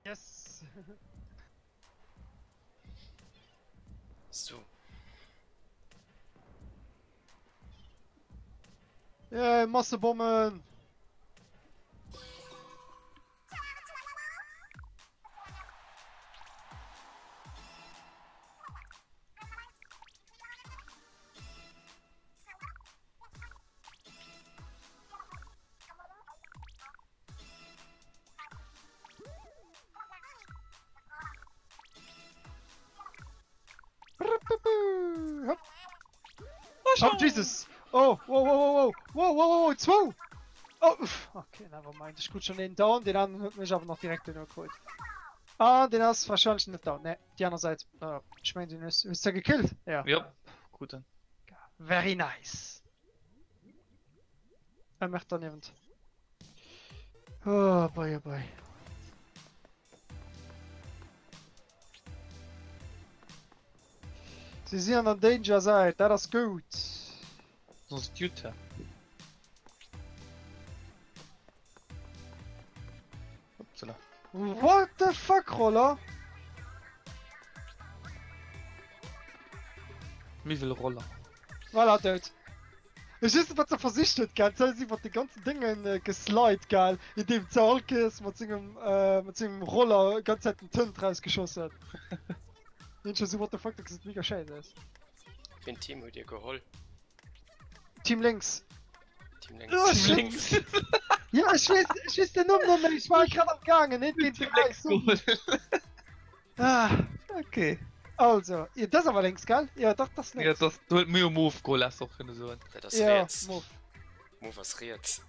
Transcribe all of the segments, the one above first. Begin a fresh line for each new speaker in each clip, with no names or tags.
Yes!
So.
Yeah, Massebomben! Hopp. Oh, Jesus! Oh, whoa, whoa, whoa, whoa, whoa, whoa, whoa, 2! Oh, okay, never mind. Ich gut schon den down, den anderen hat mich aber noch direkt geholt. Ah, den hast du wahrscheinlich nicht down. Ne, die andere Seite. Ich meine, den ist er gekillt? Ja.
Ja, gut dann.
Very nice. Er macht dann jemand. Oh, boy, oh boy. Sie sind an der Danger Side, das ist gut.
Sonst Jutta. Upsala.
What the fuck, Roller?
Wie viel Roller?
Voilà, tot. Ich weiß nicht, was er versichtet, gell? Jetzt haben sie die ganzen Dinge geslidet, gell? In dem Zalkes mit seinem Roller die ganze Zeit einen Tünd rausgeschossen hat. Ich weiß nicht, what the fuck, das ist mega scheiße.
Ich bin Team mit dir geholt.
Team links.
Team links.
Oh,
Team
shit.
links.
Ja, ich weiß den Namen nicht, ich war gerade am Gange, nicht gegen
Team
die
links
Reis.
geholt.
Ah,
Okay.
also, ja, das ist aber links, gell? Ja, doch, das
Ja,
links.
das du mir Move Goal hast doch können so.
Ja, das
Ja,
Rätz.
Move.
Move was Rätz.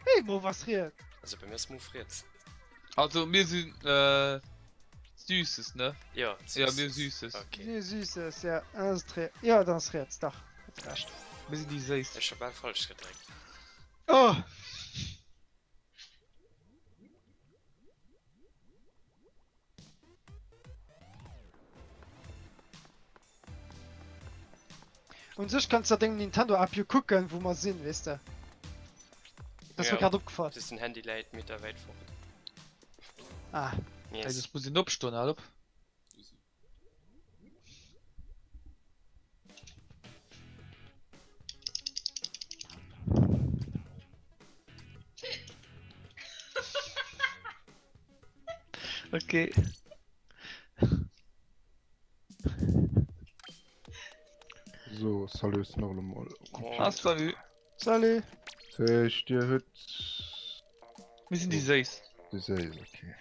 Hey, Mo, was hier?
Also bei mir ist Move Rätz.
Also wir sind Süßes, ne?
Ja,
Ja, mir Süßes.
Okay.
Nee, süßes, ja. Das ist ja, das ist jetzt, doch. Hat recht.
Wir sind die Seis.
Ich hab bald falsch gedrückt.
Oh! Und sonst kannst du den Nintendo App hier gucken, wo wir sind, weißt du? Das ist mir
Ja.
gerade aufgefallen.
Das ist ein Handy Light mit der Welt fort.
Ah.
Also
Yes.
das muss ich abstehen, oder? Okay.
So, salut nochmal.
Ah, salut.
Salut!
Ich dir heute.
Wir sind die Seis.
Das ist okay.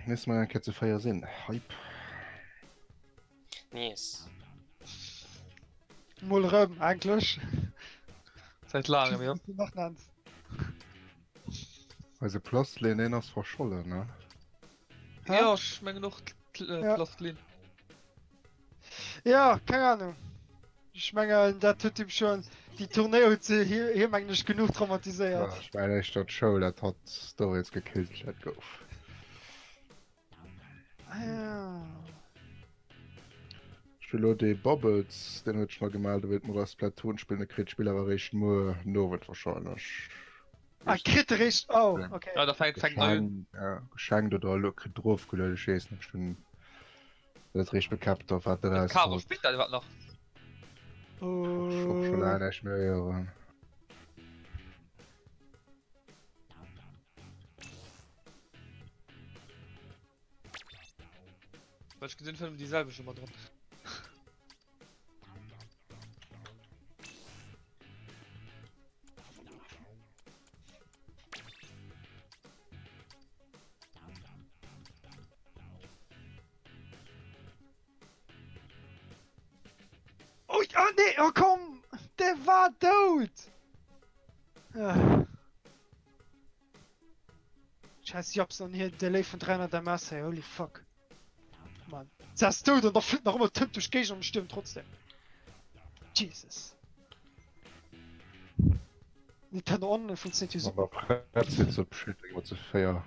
Nächstes Mal kannst du Feier sehen. Hype.
Yes.
Mal rum, eigentlich.
Seit langem, ja.
Die machen eins.
Also, Plus lehnen das verschollen, ne?
Hä?
Ja, ich meine noch
Ja.
Plastlin.
Ja, keine Ahnung. Ich meine, der tut ihm schon die Tournee hat sie hier eigentlich genug traumatisiert.
Ja, ich meine, ich das Show, das hat Stories gekillt, das go.
Ah, ja.
Ich will auch die Bubbles, den hätte ich mal gemalt, wird mir das Platoon-Spiel, eine Crit-Spiel, aber recht nur wird wahrscheinlich.
Ah, kritisch. Oh,
Ja.
okay.
Ja, da fängt neu.
Geschenkt oder Look drauf gelöst, ich weiß nicht, schon. Das recht bekappt auf, hat er
Caro spielt da was noch.
Schon leider nicht mehr hören.
Weil ich gesehen habe, dieselbe schon mal drin.
Oh, ja, nee, oh komm! Der war tot! Ah. Scheiße, ich hab's noch nie Delay von 300 MS, hey, holy fuck. Mann. Das ist tot und da fliegt noch immer Tipp durch Gage und stimmt trotzdem. Jesus. Nintendo Online funktioniert hier super.
Aber Pretz jetzt so bestimmt immer zu fair.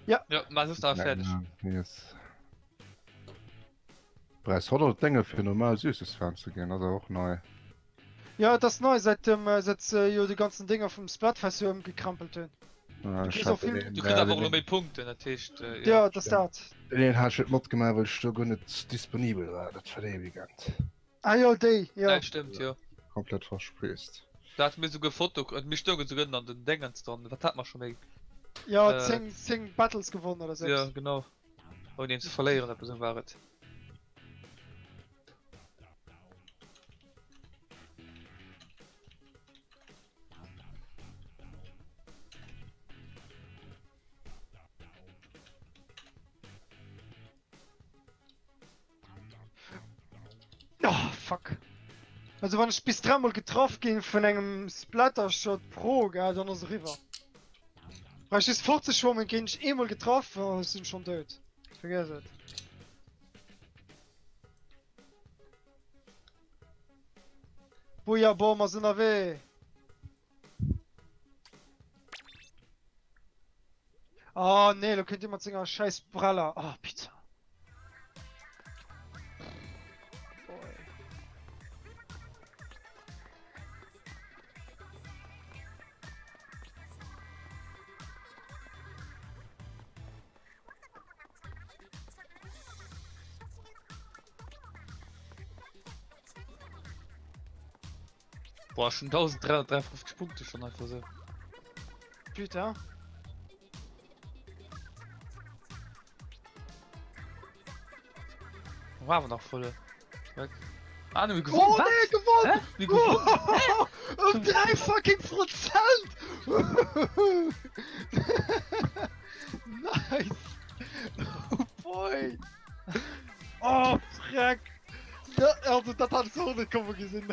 Ja, mal ist da fertig.
Yes. Preis hat er Dinge für normal süßes Fan zu gehen, also auch neu.
Ja, das ist neu, seit jo die ganzen Dinger vom Splatfest hier umgekrampelt haben.
Ja,
kriegst auch viel-
Du kriegst einfach nur mehr Punkte, natürlich.
Ja, das dat.
Den hast du Mod gemacht, weil ich da gar nicht disponibel war. Das war der Gigant.
Ah ja, die, ja.
Ja, stimmt, ja.
Komplett versprüßt.
Da hat mir sogar Foto und mich sogar an den Dingern dran. Was hat man schon mal?
Ja,
Äh,
10 Battles gewonnen oder 6.
Ja, genau. Und den zu verlieren, das war es.
Oh, fuck. Also wenn ich bis dreimal getroffen ging von einem Splattershot pro, gell, dann ist River. Weil ich ist fortgeschwommen, ging ich einmal getroffen und sind schon tot. Vergiss es. Boja, wir sind weh. Oh nee, da könnt jemand singen, scheiß Braller. Oh, bitte.
Boah, schon 1353 Punkte schon einfach so.
Bitte.
War aber noch voll. Ah, ne, wir
Oh
gewonnen.
nee, gewonnen!
Hä? Wir gewonnen.
Oh, um 3 fucking Prozent! Nice! Oh boy! Oh, Freck! Ja, also, das hat so nicht kommen gesehen.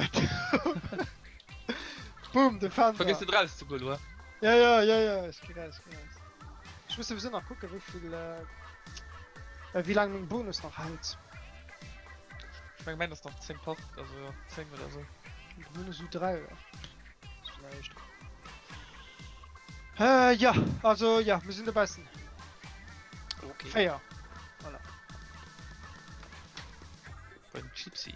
Boom, der Fan.
Vergiss den 30 zu gut, oder?
Ja, ich geh raus. Ich muss sowieso noch gucken, wie viel, wie lange mein Bonus noch hält.
Ich meine, das noch 10 Post, also ja, 10 oder so.
Bonus U3, oder? Vielleicht. Ja, also, ja, wir sind die Besten.
Okay.
Fair.
Beim Chipsy.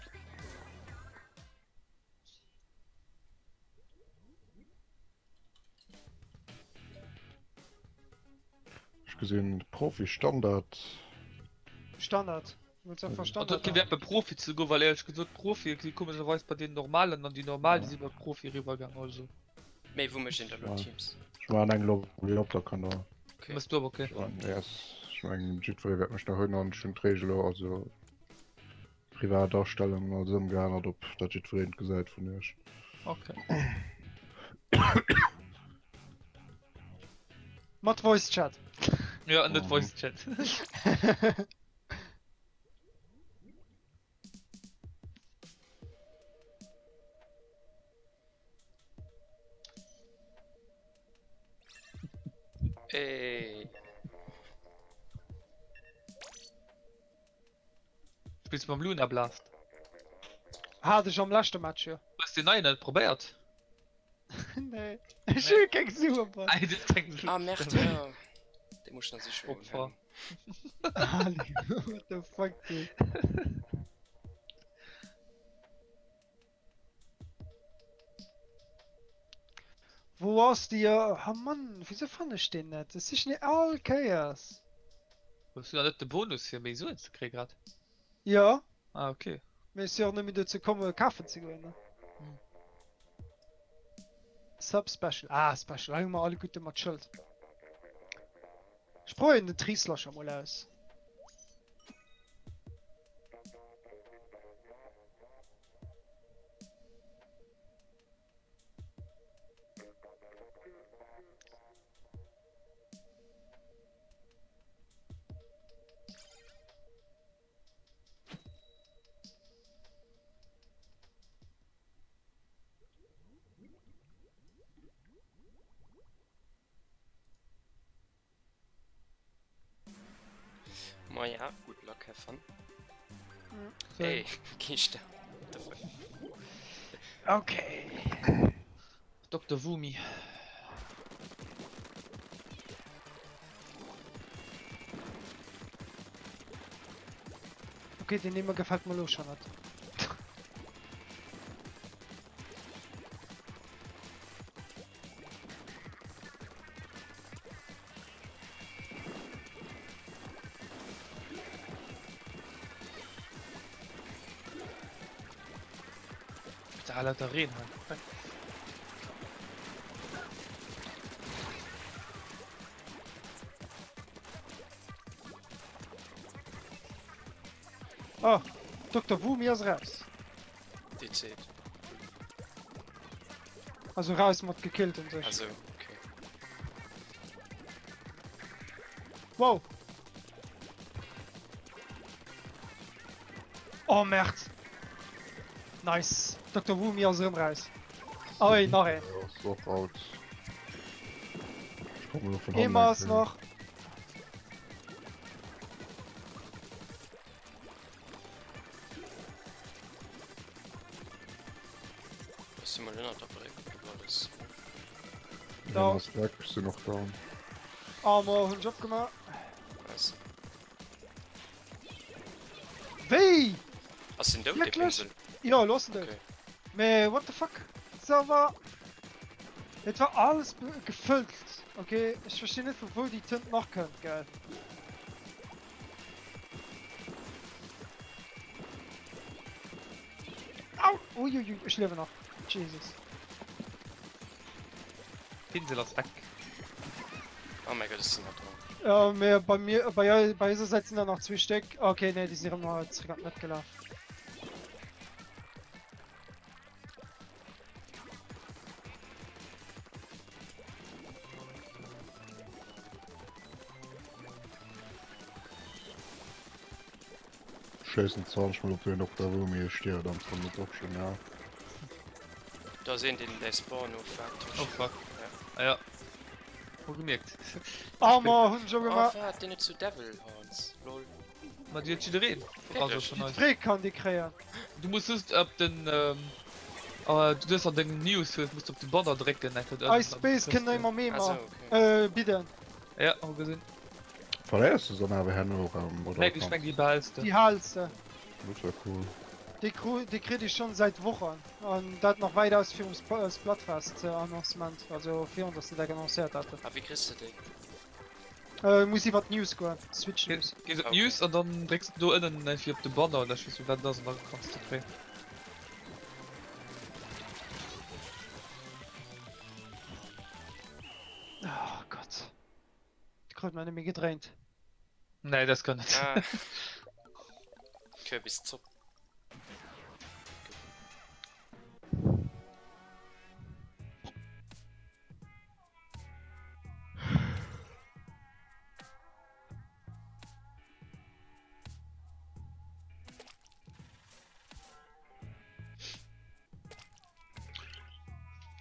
Ich gesehen, Profi-Standard.
Standard. Willst du einfach
Und
Standard?
okay, wir haben bei Profi zu gehen, weil ehrlich gesagt, Profi, die komischerweise bei den normalen, dann die normalen, die sind bei Profi rübergegangen, also.
Mei, wo möchten da
Ja.
noch Teams?
Ich war ein Lob, da kann er.
Okay.
Bist du aber okay.
Ich meine, Jitfrey wird mich nach heute noch ein bisschen Trägelo, also. Privatdarstellung oder so umgehandelt, ob das Jitfrey gesagt von dir.
Okay.
Mod Voice Chat.
Ja, und das Voice Chat.
Ey.
Spielst du beim Luna Blast?
Hatte ich am letzten Match, ja.
Du hast den neuen nicht probiert.
Nee. Ich will kein Super.
Ey, das denkt
Ah, Merd, ja. Den muss ich noch sicher
Opfer.
Ali, what the fuck, dude. Wo hast du ja? Oh Mann, wieso fand ich den nicht? Das ist nicht all Chaos.
Hast du ja nicht den Bonus hier bei so ins gekriegt hat?
Ja,
Ah, okay.
wir sind ja auch nicht mehr dazu gekommen, Kaffee zu gewinnen. Sub-Special. Ah, Special. Haben wir alle gute mit Schild. Ich brauche den Triesler schon mal aus.
Ma ja, good luck, have fun.
So.
Ey, geh ich da.
Okay.
Dr. Wumi.
Okay, den nehmen wir gefällt mir los schon hat.
Da alle da reden.
Oh, Dr. Wu, mir ist raus.
Die zählt.
Also raus, mod gekillt und so.
Also, okay.
Wow. Oh, Merd. Nice. Dr. Wu, mir aus dem raus. Oh, ey, noch ein.
Ja, ist auch out. Ich komme nur von
Immer ist noch.
Bist du mal in der Fabrik? Oder was?
Da.
Ja, das Werk ist sie noch down.
Armer, einen Job gemacht.
Was?
Wie?
Hast du den
Wirklich?
die Pinsel?
Ja, los den.
Okay.
Me, what the fuck? Server. Es war alles gefüllt. Okay, ich verstehe nicht, wo die Tint noch könnt, geil. Au! Uiuiui, ich lebe noch. Jesus.
Pinsel aus weg.
Oh mein Gott, das ist noch dran.
Ja, mehr bei dieser Seite sind da noch 2 Stück. Okay, ne, die sind immer zurück nicht gelaufen.
Scheißen 20 Mal, ob wir noch da wo mir stehen, dann ist das doch schon, ja.
Da sehen den der Spawn auf Faktor.
Oh fuck. Ah ja. Wo gemerkt.
Armer, Hund schon
Oh,
gemacht.
fährt den zu Devil Horns. Lol.
Man die jetzt reden. Also von euch.
Frick kann die kreieren.
Du musstest ab den du hast an den News musst auf den Banner drücken.
Ice Space kann noch immer mehr
Also,
machen.
okay.
Bitte.
Ja, auch gesehen.
Verlässt du so aber Hände hoch, oder?
Nee, ich mein die behalste.
Die Halse.
Das wäre cool.
Die kriege ich schon seit Wochen. Und das noch weiter aus für uns Plattfest Annoncement. Also für uns, dass der annonciert hatte.
Aber wie kriegst du den?
Muss ich was News gehen. Switch News.
Gehst auf
Okay.
News und dann drückst du innen auf den Banner und dann schießt du dann das und dann kannst du drehen.
Oh Gott. Ich krieg meine mir gedreht.
Nee, das kann nicht.
Ah. Kürbis Zupp.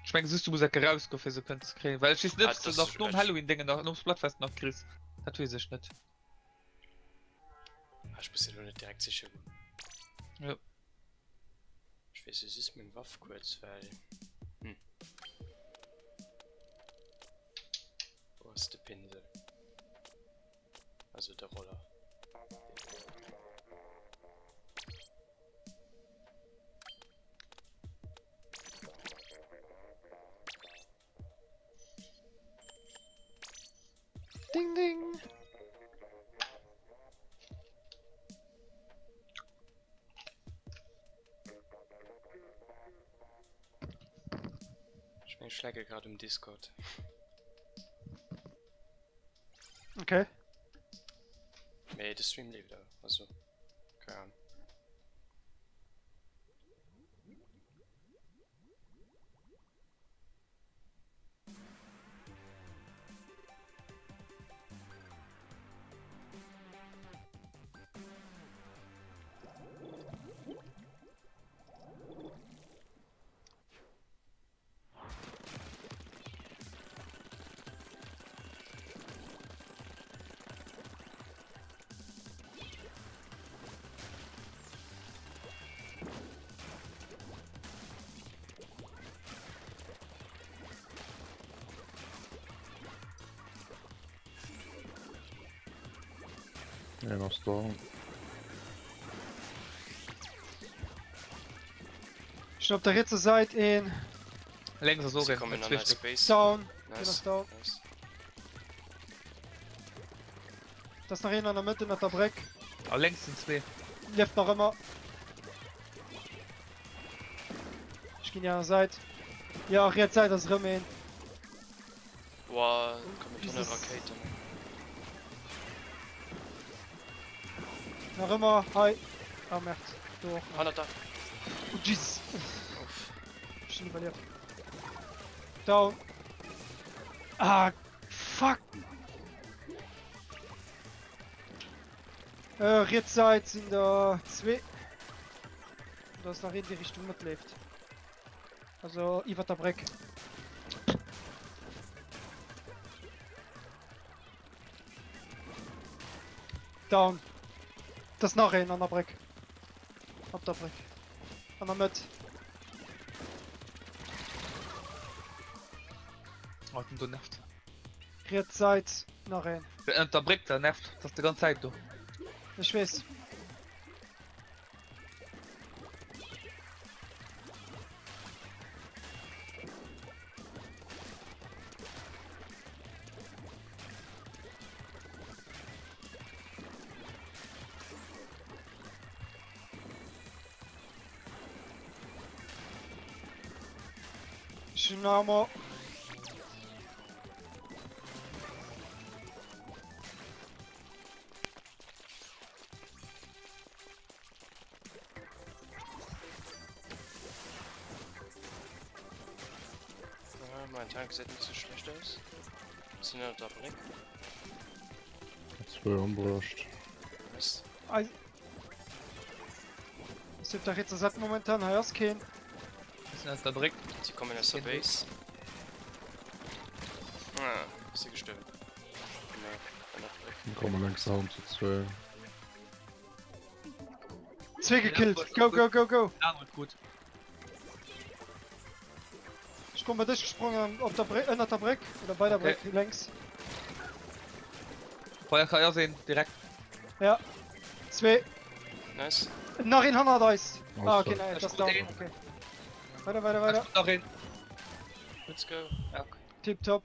Ich mein, siehst du, musst ja rausgehen, für so könntest kriegen. Weil ich weiß
Ah,
nicht,
das
noch
ist
nur um
recht.
Halloween-Dinge noch ums Blattfest noch kriegst. Das weiß ich nicht.
Ah, ich bin ja noch nicht direkt sicher.
Ja.
Ich weiß, es ist mit dem Waff kurz, weil. Wo ist der Pinsel? Also der Roller.
Ding ding.
Ich schläge gerade im Discord.
Okay.
Nee, der Stream lebt da. Also, keine Ahnung.
Ja, noch down.
Ich glaube, der Ritze seid in
Längser so
Sie
rennen,
kommen
mit
in
zwei
einer
Stück.
Space.
Down.
Nice.
Down.
Nice.
Das nach einer in der Mitte mit der Breck.
Aber längst sind zwei.
Lebt noch immer. Ich geh ja seit. Ja, auch jetzt Zeit das Remmen.
Boah, komm mit einer
Dieses-
Rakete.
Noch immer. Hi. Ah, merkt. Doch.
Hanna da.
Oh, Jesus.
Uff.
Ich bin überlebt. Down. Ah, fuck. Jetzt seid sind da 2. Das nach in die Richtung mitlebt. Also, Iva der Breck. Down. Das nachher an der Breck. Ab der Breck. An der Mitte.
Oh, du nervt.
Jetzt seid nachher.
Der unterbricht, der nervt. Das ist die ganze Zeit, du.
Ich weiß. Dynamo.
Ja, mein Tank sieht nicht so schlecht aus. Sind ja da Brick.
2 umbruscht.
Mist.
Es gibt doch jetzt das momentan heißt kein.
Das ist der Brick.
Sie kommen aus der Base. Ah, ist sie gestorben. Genau, an der Brick.
Dann kommen wir langsam zu 2.
2 gekillt. Go, go, go, go.
Ja, gut.
Ich komme durchgesprungen auf der Brick, der Brick oder bei der
Okay.
Brick längs.
Feuer kann er sehen, direkt.
Ja. 2.
Nice.
Nach in 100 ist. Ah, okay,
Ausfall.
nein,
Das
das
ist
da.
gut,
Okay. Weiter, weiter, weiter.
Noch hin.
Let's go.
Ja, okay.
Tip top.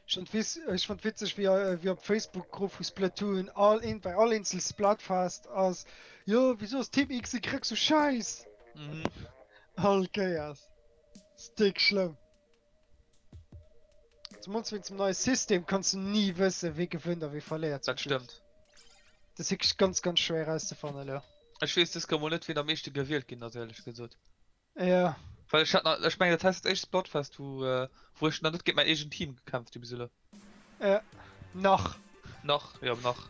Ich fand witzig, wie auf Facebook Gruppe für Splatoon bei all Insels Bloodfast als ja, wieso ist Team X kriegst so Scheiß?
Mhm.
All Chaos. Stick schlimm. Zum neuen System kannst du nie wissen, wie gewinnt oder wie verliert.
Das stimmt.
Das ist wirklich ganz, ganz schwer rauszufinden, ja.
Ich weiß, das kann man nicht wieder am meisten gewählt gehen, also ehrlich gesagt.
Ja.
Weil ich meine, das heißt echt Bloodfest, wo ich noch nicht gegen mein eigenes Team gekämpft habe, bisschen.
Noch.
Noch, ja, noch.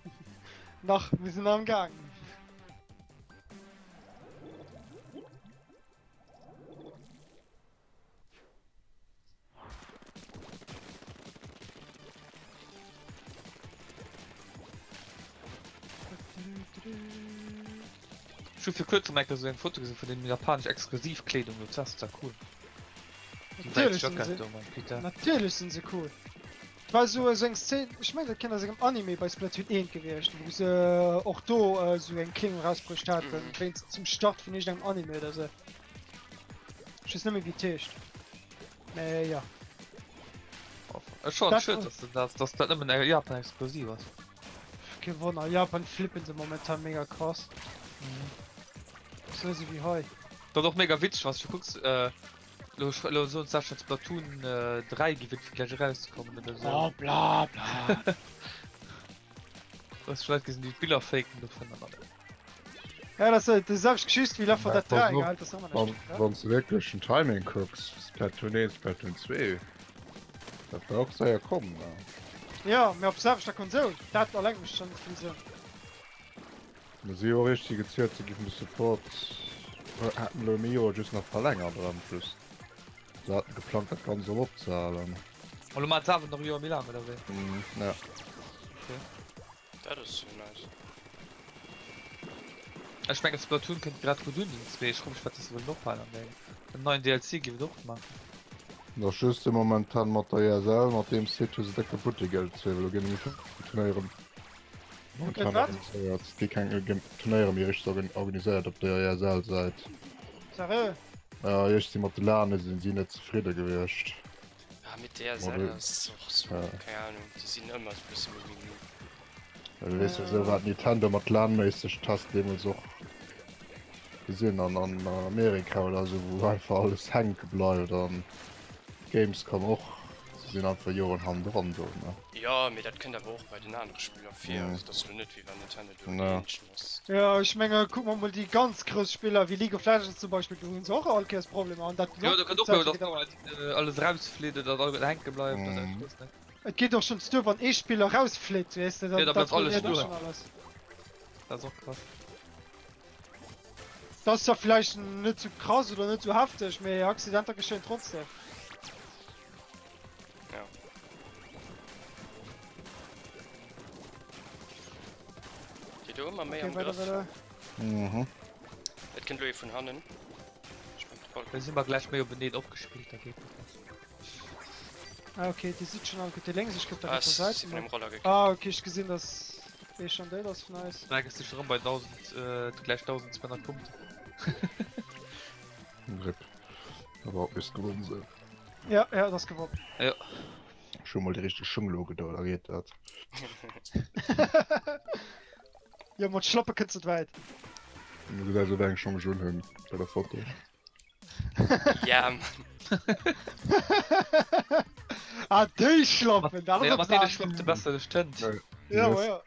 Noch, wir sind am Gang.
Ich habe für kurz mal so ein Foto gesehen von den japanischen Exklusivkleidung, das ist ja cool. Die
Natürlich
Weißjacket,
sind sie.
oh mein Peter.
Natürlich sind sie cool. Weil so eine Szene, ich meine, das kann das im Anime bei Splatoon 1 gewesen, wo sie auch da so ein Kling rausgebracht hat, wenn es zum Start von irgendeinem Anime oder so. Ich weiß nicht mehr wie Tisch. Ja.
Schon
Das-
schön, dass das nicht immer ein Japan exklusiv ist.
Gewonnen. Japan flippen sie momentan mega krass. So sie wie heu.
Das ist auch mega witzig, was du guckst, so ein Sascha Splatoon 3 gewinnt gleich rauszukommen oder so.
Bla bla.
Was vielleicht sind die Bilder faken davon.
Ja, das ist selbst Geschichte wie Left 4
Ja,
Dead 3
pass auf.
gehalten, das haben wir nicht. Ja?
Wenn du wirklich ein Timing guckst, Splatoon 1, Splatoon 2, das war auch sehr kommen.
Ja, mir auf selbst der Konsole, das hat allein mich schon viel Sinn.
Wir sind auch richtig gezählt, zu geben Support. Hatten wir mir just noch verlängert dran, plus. Sie hatten geplant, das Ganze abzahlen.
Und du meinst einfach noch über wie lange oder wie?
Ja.
Das ist so nice.
Ich meine, Splatoon könnte gerade gut tun, ich glaube, ich werde das wohl noch fallen. Den neuen DLC gibt es doch mal.
Das schüsste momentan Material selber, mit dem Set ist der kaputte Geld zu, weil du gehen nicht Turnieren. Momentan
was?
organisiert. Die kann Turniere mir richtig organisiert, ob der ja selber seid.
Seriös?
Ja, jetzt die Materialien sind sie nicht zufrieden gewesen.
Ja, mit der
Modell.
Seite ist doch so,
Ja.
keine Ahnung, die sind immer so ein bisschen mit
Weil du weißt ja selber, hat Nintendo Materialmäßig Tasten dem so gesehen an Amerika oder so, wo einfach alles hängen bleibt. Dann Gamescom auch. Sie sind einfach Jahren Hand dran. So, ne?
Ja, mir das kennt aber auch bei den anderen Spielern fair.
Mhm.
Also das ist nicht wie wenn Nintendo du
Ja.
Menschen hast.
Ja, ich meine, guck mal die ganz großen Spieler wie League of Legends zum Beispiel, du hast auch alles Probleme. Und das
Ja, du kannst auch
Zeit
noch alles rausfliegen, dass alles hängen bleibt.
Mhm.
Oder ich weiß nicht.
Es geht doch schon zu, wenn Spieler rausfliegt, weißt du,
Ja, da bleibt alles
verliert doch
stur.
schon alles.
Das ist auch krass.
Das ist ja vielleicht nicht so krass oder nicht so haftig, aber Accidente geschehen trotzdem.
Ja. Die du immer mehr
Okay,
am
weiter,
Griff.
weiter.
Mhm.
Das kennt du von Hannen. Ich mein, Ball.
Da sind wir gleich mehr über nicht aufgespielt, da geht das.
Ah, okay, die sieht schon auch gut. Die längs, ich glaube, da
Ah,
geht zur
es
Seite.
ist von dem Roller gekriegt.
Ah, okay, ich gesehen, dass ich schon da, das ist nice.
Da ist schon bei 1000, gleich 1200 Punkte.
RIP. Aber auch bis gewonnen sind.
Ja, das gewonnen.
Ja.
Schon mal die richtige Schungloge da, da geht das.
Ja, man schlappen kannst du weit.
Du da so wenig schon hin bei der Foto.
Ja, Mann.
Ah, die schlappen, da
Ja,
ist
aber der schwimmt besser, das stimmt.
Ja.
Ja,
Yes.
ja.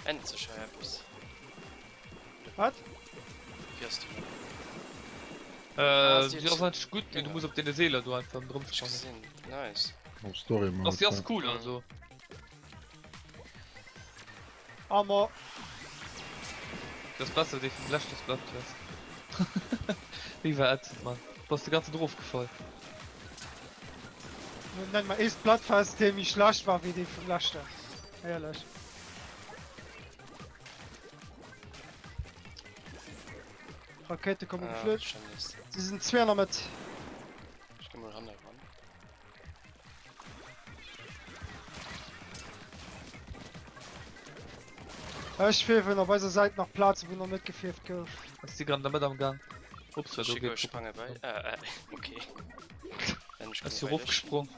Endlich etwas.
Was?
Wie hast du das?
Die ist halt gut, du musst auf deine Seele du einfach drum
Ich gesehen. Nice.
Auf Story Mode.
Das ist ja cool, also.
Aber
Das ist besser, die vom letztes Blatt lässt. Wie war ätzend, Mann. Du hast die ganze drauf gefallen.
nenn mal ist Blattfest, dem ich schlecht war wie die vom Laster. Ehrlich. Rakete kommen
Ah,
geflüht.
schon ist.
Sie sind 200 mit.
Ich geh mal ran, ran.
Ich fehlen auf dieser Seite noch Platz, wo noch nicht gefärbt wird.
Ist die gerade damit am Gang? Ups, wer
Chico
geht.
Spange bei. Okay. Dann ich
Ist
bin
hier
bei
hochgesprungen.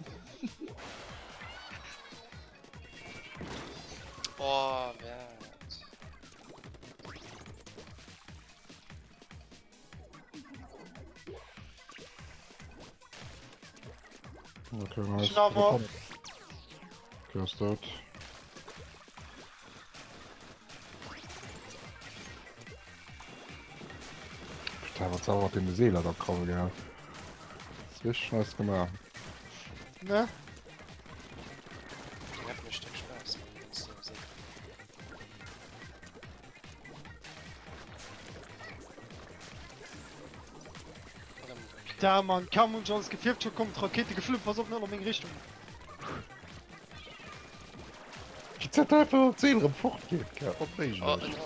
Oh, wer?
Okay, nice.
Schnauber.
Okay, ist tot. Da was sauert in die Seele da kommen, ja. Zwischen nice gemacht.
Ne?
Die hat mir Stück Spaß, wenn es so sind. Oder mit euch.
Da man kam und Jones gefirbt schon kommt Rakete geflüpft was auf in meine Richtung.
Ich hätte einfach 10 fortgeht, ja. Okay,
Oh,
nicht.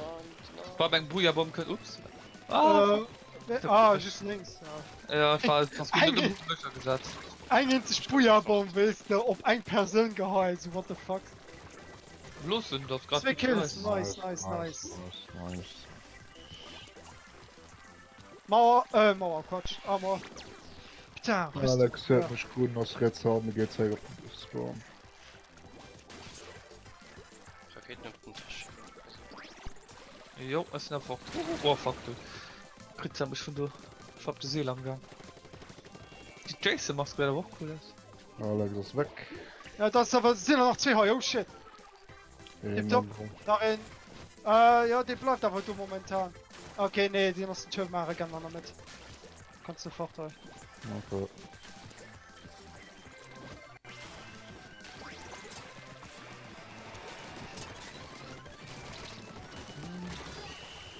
War beim Bujabom können. Ups. Ah,
Just links. Ja.
ja, ich war das
Eigentlich-
Löcher gesetzt.
Eigentlich Spujabaum willst du ob ein Person geheilt, so what the fuck.
Bloß sind das gerade.
Zwei Kills,
nice.
nice.
Nice.
Mauer, Quatsch, Armor. Putain,
Alex hört mich gut aus Red haben, geht's ja auf den Spawn.
Raketen auf den Tisch.
Jo, es ist einfach. Oh, fuck, du. Kriegst mich von du. Ich hab die Seele am Gang. Die Jason macht gerade auch cool ist.
Alex ist weg.
Ja, das aber sind noch 2 oh shit. Tipptopp. Darin. Ja, die bleibt aber du momentan. Okay, nee, die muss den 12 machen gerne noch mit. Kannst du fort.
Okay.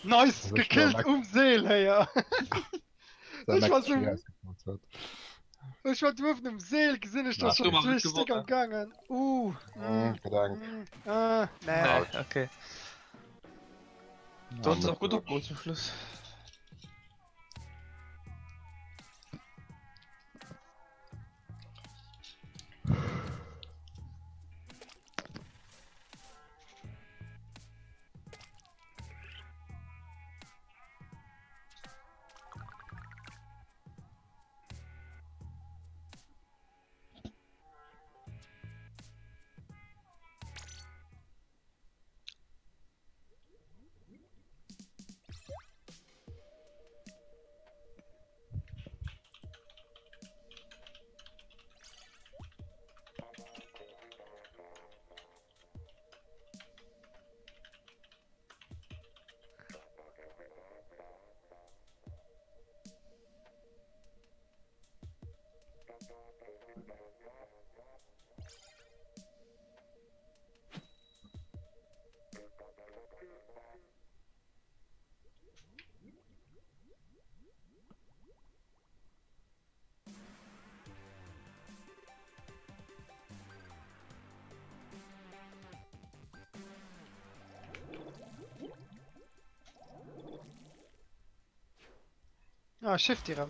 Nice,
Also
gekillt
schon
Seele, ja.
Der
Das war
Max
so-
Schmier ausgepackt hat.
Ich war auf dem Seel gesehen, ich
Na,
da schon
du machst
2
gewonnen,
Stück am Gangen.
Gedank.
Nee.
Okay. Du hast auch gut abgeholt zum Schluss.
Shift hier.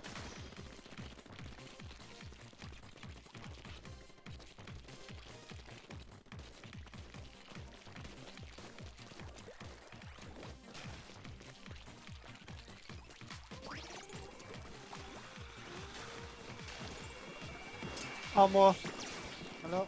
Armor. Hallo.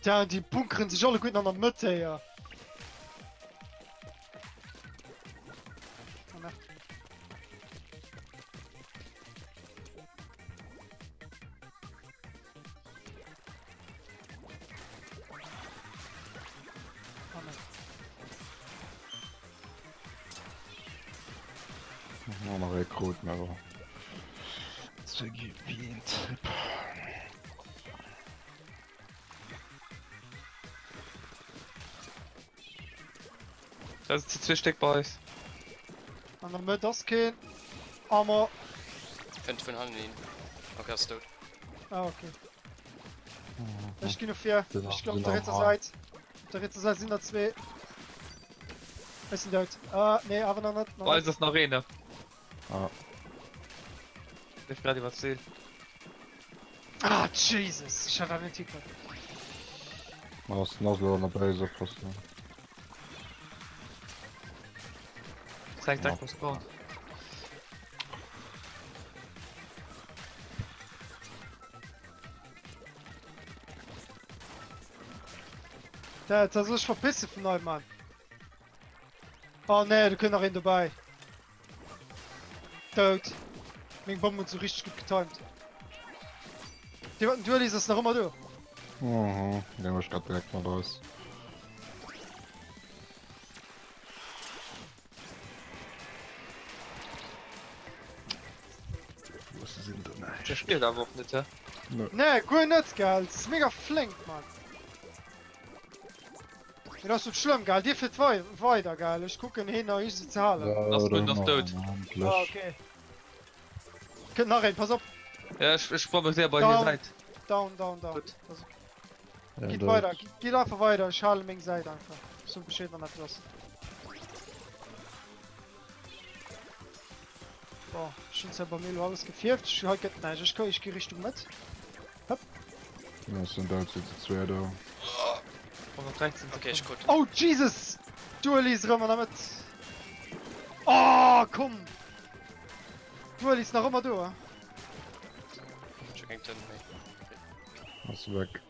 Ja, die bunkeren sich alle gut an der Mitte, ja.
Noch Rekruten, aber. Das wie ein Trip.
Das ist die 2 Stück bei euch.
An der Mitte das gehen. Armor.
Könnt von Hand nehmen. Okay, ist tot.
Okay. Ich gehe noch 4.
Genau,
Ich glaube,
sind
der
auch
dritte
hart.
Seite. Der dritte Seite sind da 2. Es sind dort. Nee, aber noch nicht.
Oh, ist das eine Arena?
Ah,
Ich hab gerade was erzählt.
Jesus. Ich hatte einen Titel.
aus Naslo an der Base fast.
Zeig direkt was kommt.
Der soll sich verpissen von neuem, Mann. Oh ne, du kannst noch ihn dabei. Tot. Mein Bomben so richtig gut getimt. Die wollten Duell ist das noch immer du.
Mhm, der war gerade direkt mal raus. Was sind denn
Der spielt aber auch nicht, ja.
Ne, gut nicht, geil. Das ist mega flink, Mann. Das ist schlimm, geil. Die fährt weiter, geil. Ich gucke hin, nach ich sie zahlen.
Das wird noch tot.
Ah, okay. Könnt nach rein, pass auf.
Ja, ich brauche sehr bei
Down.
dir Seite.
Down.
Gut.
Also,
Ja,
geht
das-
weiter, geht einfach weiter. Ich halte meine Seite einfach. So besteht man etwas. Boah, schon selber Melo alles gefärbt. Ich halt nein, ich gehe Richtung mit.
Ja, es sind halt jetzt zwei da.
113.
Okay, ist gut.
Oh, Jesus! Duelli ist immer damit. Oh, komm! Duelli ist noch immer da.
Ich ging dann
Was weg.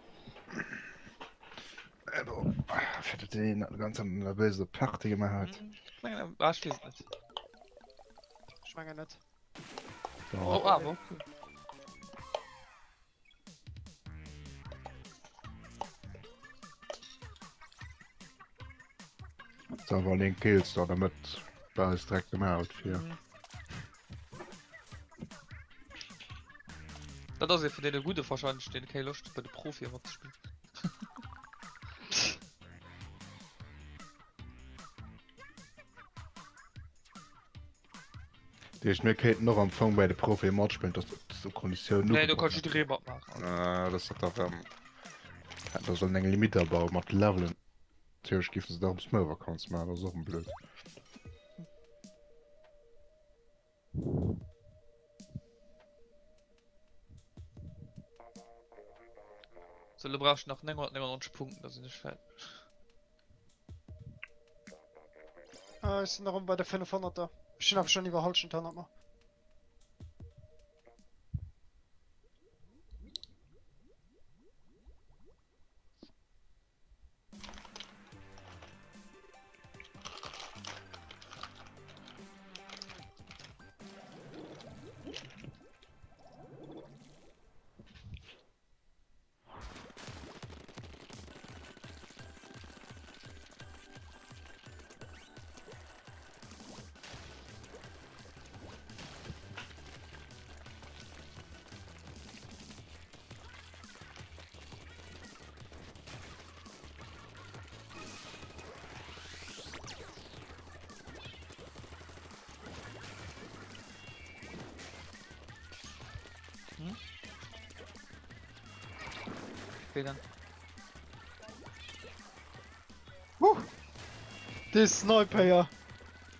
Also, für den ganz eine böse Party gemacht.
Nein, Arschließ nicht.
Schwanger nicht.
Oh, aber.
Da war den Kills da damit. Da ist direkt gemacht für.
Das ist ja für den gute wahrscheinlich stehen, keine Lust bei der Profi immer zu spielen.
Die ich mir Kate noch am Anfang bei der Profi Mod spielen, das so Kondition.
Nee, du kannst die Rehbart machen.
Das ist doch da soll eine Limite bauen mit Leveln. Theoretisch gibt es da ums Smurfer kannst mal, das ist auch ein blöd.
So, du brauchst noch 990 Punkte, das ist nicht fertig.
Ich bin noch bei der 500er. Ich habe schon überholt schon 100 Mal.
Fehlern.
Das Sniper, ja.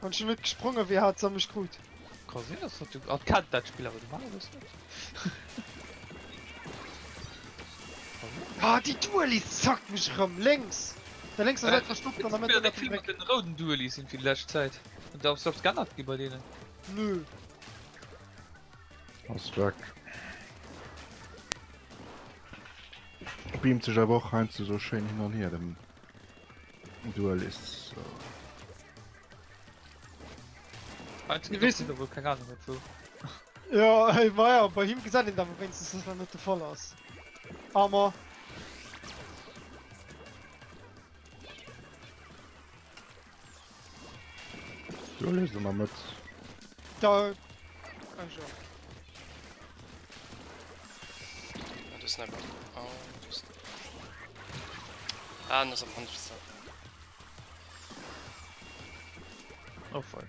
Und schon mitgesprungen, wie hart es mich gut.
Kann sehen, das hat du auch kann das Spiel, aber du machst das nicht.
Ah, die Duellis zackt mich rum. Links. Der links ist etwas verstopft und damit
der
er
Film
weg.
mit den roten Duellis in viel letzter Zeit. Und da aufs Scanner bei denen.
Nö.
Was weg. Beamt sich aber auch rein zu so schön hin und her, dem Duelist.
Einzige,
Wir wissen-
da wohl keine Ahnung dazu.
Ja, hey, war ja bei ihm gesagt, aber wenigstens ist das nicht der Fall aus. Aber.
Duelist immer mit.
Da. Kann ich auch.
Das ist Sniper. Oh, das. Ah, das ist am 100%.
Oh, voll.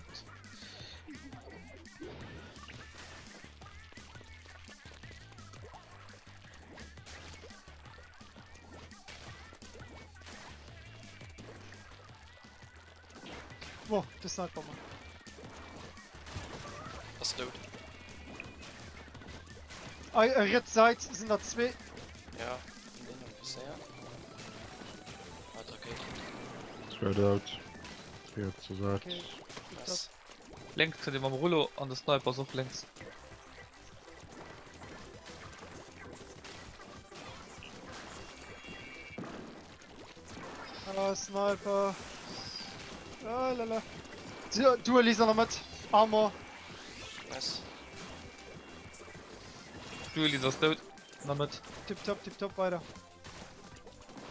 Boah, das Sniper, Mann.
Was ist Loot?
Jetzt seid sind da zwei.
Ja, nee, noch ein bisschen, ja. Warte, okay.
Spread out. Hier zur Seite.
Okay.
Was?
Links zu dem am Rollo an der Sniper so links.
Ah, Sniper. Ah, lala. Du, Lisa, noch mit. Armor.
Nice.
Du, Elisa ist tot. Damit.
Tipptopp, weiter.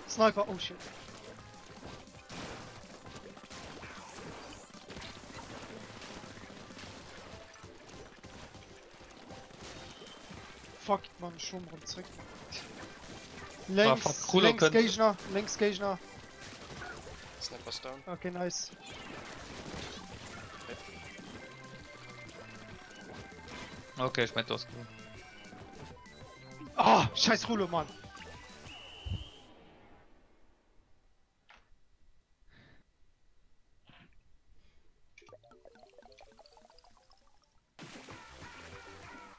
Sniper, oh shit. Fuck, man, schon mal zurück.
fuck, cooler
Links
könnt.
Gegner, links Gegner.
Sniper's down.
Okay, nice.
Okay, ich mein, du hast.
Ah, scheiß Rulo, Mann.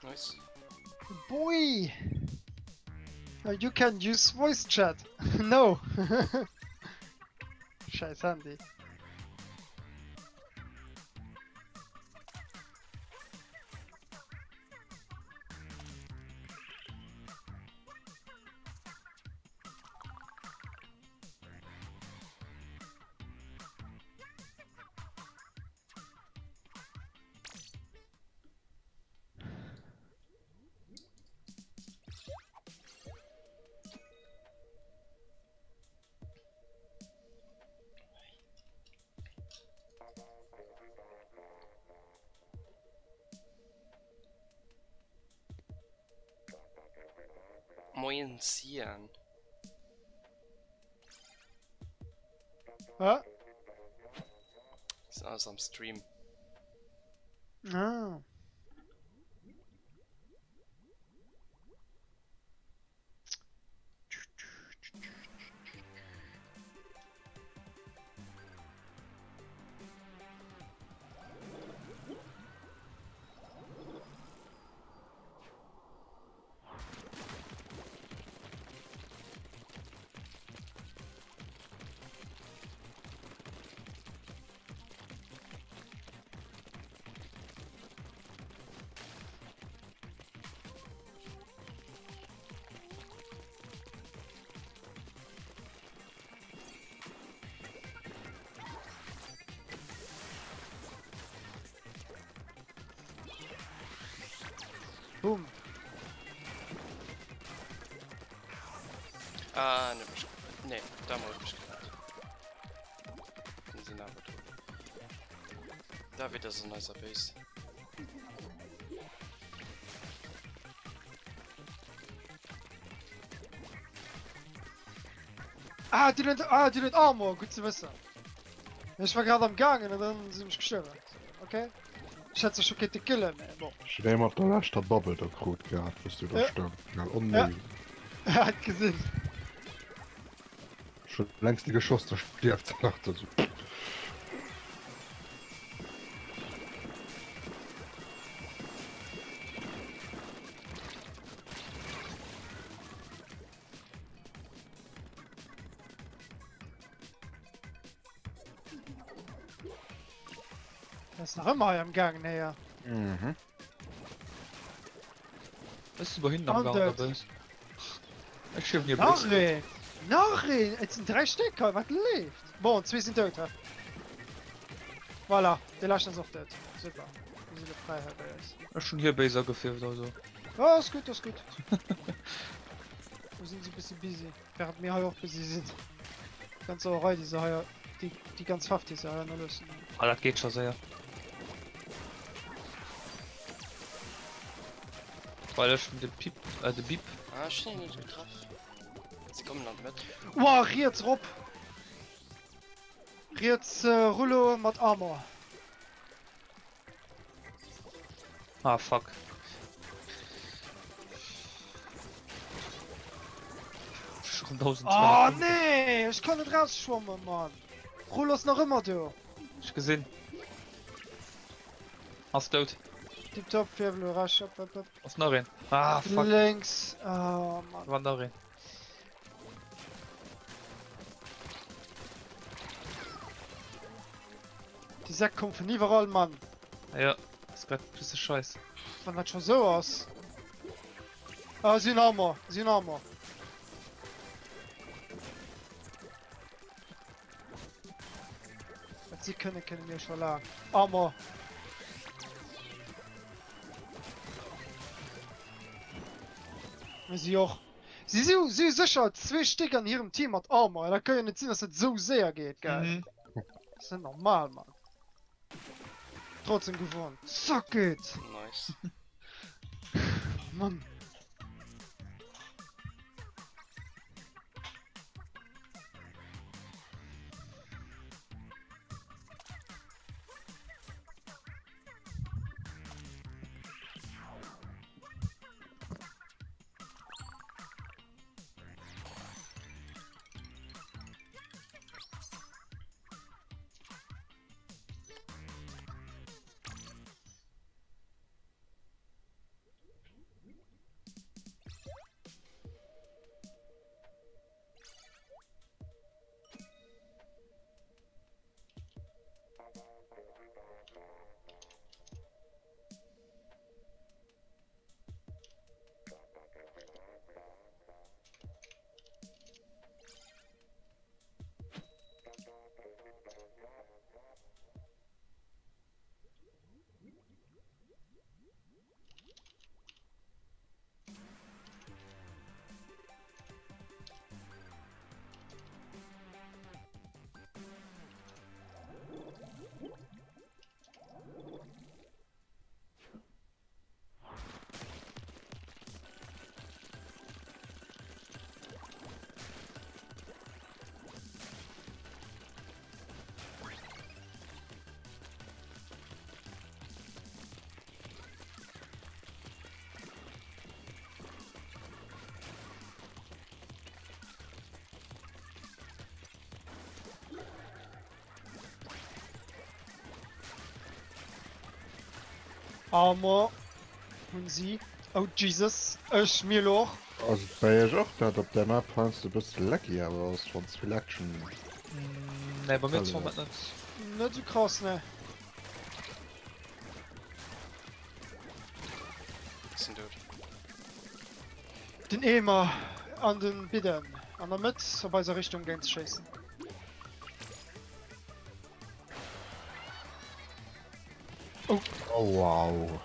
Nice.
Boy! You can use voice chat. No. Scheiß Handy.
Moin Sian.
Ah?
Ist alles am Stream.
Ah. Boom.
Ah, ne, nee, da muss ich gekannt. Dann sind aber tot. Da wird das ein nicer Base.
Die nicht Armor, gut zu wissen. Ich war gerade am Gang und dann sind mich gestorben. Okay? Ich hätte schon keine Kille mehr. Boah.
Ich nehme mal der letzte Bubble der Krut gehabt, was du da
Ja.
stimmt. Ja, unnötig.
Er hat gesehen.
Schon längst die Geschoss, der stirbt nach dazu.
Er ist noch immer am Gang näher.
Mhm.
Das ist überhin am Gang
Hundert.
dabei. Ich schieb hier bloß.
Nachreden! Es sind 3 Stück, was lebt? Bon, 2 sind tot. Voilà, der Lasch ist auch tot. Super. Wir sind in Freiheit bei uns.
Ich hab schon hier Baser gefilmt, also.
Oh, ist gut, ist gut. Wir sind so ein bisschen busy. Während wir hier auch busy sind. Ganz Sauerei, diese hier. Die ganz haftig ist ja nur lösen.
Ah, das geht schon sehr. Weil ich mit dem Piep, der Beep.
Ah, schnell nicht getroffen. Sie kommen noch mit.
Wow, jetzt Rob! Jetzt Rullo mit Armor.
Ah, fuck. Schon 1200.
Oh nee, ich kann nicht rausschwimmen, Mann. Rullo ist noch immer da.
Ich gesehen. Hast du tot?
Tipptopp, Färbel, rasch, ab.
Was noch rein? Ah, fuck.
Links. Oh, Mann.
Wann noch rein?
Die Sack kommt von überall, Mann.
Ja, das ist grad ein bisschen scheiße.
Wann das schon so aus? Ah, sie Armor, sie Armor. wat sie können mir schon lang. Armer. Sie auch. Sie sind sicher 2 Stück an ihrem Team hat Armer. Da können ja nicht sehen, dass es so sehr geht, geil. Das ist normal, Mann. Trotzdem gewonnen. Suck it!
Nice.
Mann. Armer. Und sie. Oh Jesus. Ich mir Loch.
Also bei euch auch dat op der Map hast du bist lucky, aber aus von Selection.
Ne, bei mir
Also.
zwar nicht.
Nicht so krass, ne?
Sind tot.
Den Emer an den Bidden. An der Mitte, so bei der Richtung gehen zu schießen.
Oh wow.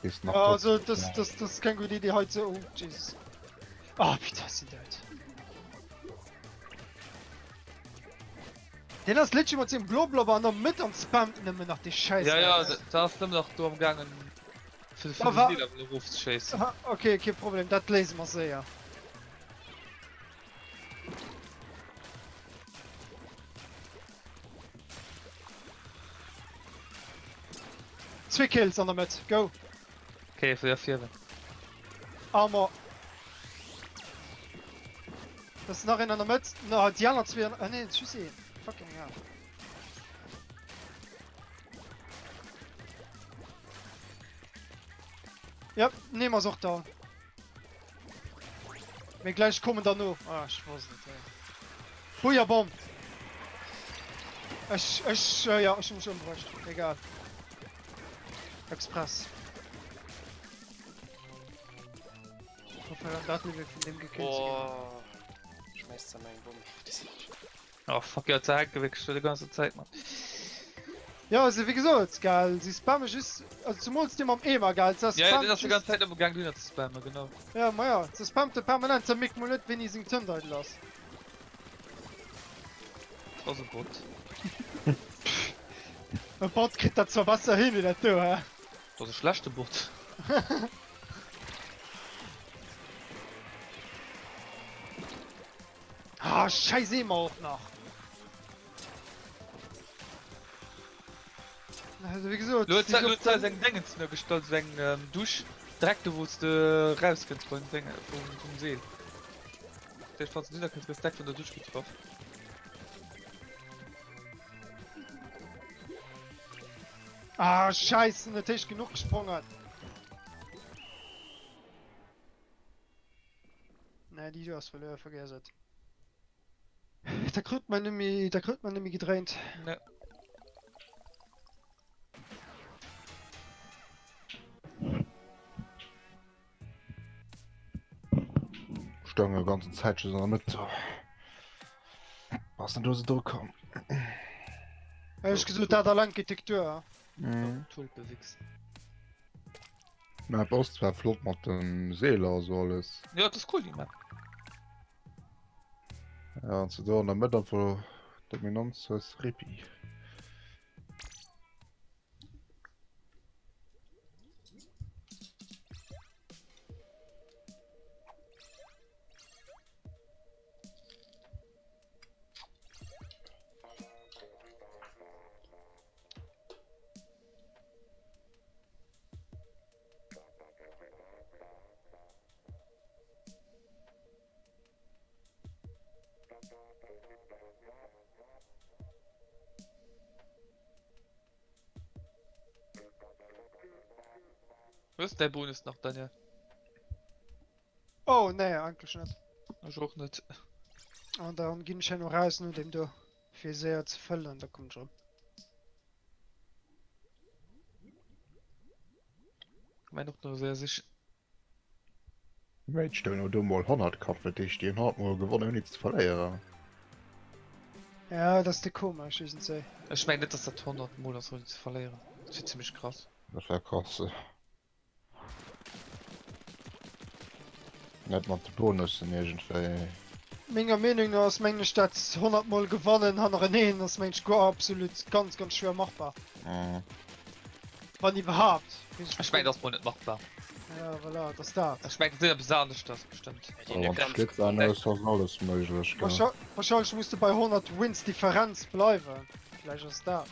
Ist noch
Also,
tot.
das ist keine gute Idee heute. Oh, Jesus. Ah, bitte, sind tot. Den hast letztes Mal den Bloblob an der Mitte und spammt nicht mehr nach die Scheiße.
Ja, ja,
Alter.
da hast du noch du am Gangen für
Aber-
den Lied auf den Ruf zu schießen.
Aha, okay, kein Problem, das lesen wir sehr. Zwei Kills an der Mitte, go!
Okay, für 4.
Armer. Das ist noch in der Mitte. Na, die anderen zwei. Ah ne, tschüss. Fucking ja. Ja, nehmen wir's auch da. Wir gleich kommen da nur. Ah, ich weiß nicht. Ey. Feuerbomb. Ja, ich muss umbrechen. Egal. Express. Ich hoffe, das Level von dem gekillt.
Oh. Schmeißt er meinen Bumm. Das ist nicht.
Oh fuck, ja, Zeit gewechselt die ganze Zeit, Mann.
Ja, also wie gesagt, geil, sie spammen just, also zum Monst dem am Emer, geil, das
Ja,
spammt
das ist die ganze
just-
Zeit im Gang dünner zu spammen, genau.
Ja, ma ja, das spammt permanent, so mich mal nicht, wenn ich sing Thunder lass.
Das ist ein Bot.
Ein Bot kriegt da zwar Wasser hin, wie der du, hä?
Das ist ein schlechter Bot.
Ah, scheiße, immer auch noch. Also wie gesagt,
Du hast
die so-
seinen Dingen zu gestaltet, seinen Dusch, direkt wo du rauskommst von vom See. Der fand du kannst Respekt von der Dusch getroffen.
Ah, scheiße, der Tisch genug gesprungen. Ne, die du hast verloren, vergessen. Da kriegt man nämlich gedreht.
Ne.
Stange ganze Zeit schon damit. Was denn du so durchkommen?
Ich gesagt, da der Architektur.
Mhm.
Tulpe wichs.
Na, Boss war flott mit den Seeler, so alles.
Ja, das ist cool, die Map.
Ja, und so da in der Mitte von Dominanz ist Ripi.
Was ist der Bonus noch, Daniel?
Oh, nee, eigentlich nicht.
Ich auch nicht.
Und dann ging ich ja noch raus, nur dem du viel sehr zu füllen, da kommt schon.
Ich meine noch nur sehr sicher.
Rage stellen du mal 100 Cup für dich, die hat mal gewonnen, nichts zu verlieren.
Ja, das ist die komisch, ich sehe.
Ich meine nicht, dass das 100 Mal so zu verlieren. Das ist ziemlich krass.
Das wäre krass. Nicht mal die Bonussen irgendwie.
Meiner Meinung nach ist meine Stadt 100 Mal gewonnen, hat noch einen, das Mensch gar absolut ganz, ganz schwer machbar.
Mhm.
Wann überhaupt.
Ich meine, das ist wohl nicht machbar.
Ja, voilà, das da.
Ich meine, das ist besonders das bestimmt.
Ja, die
Aber
in der
wenn es geht,
Kampf.
dann ist das alles möglich. Gell?
Wahrscheinlich musst du bei 100 Wins Differenz bleiben. Vielleicht ist das.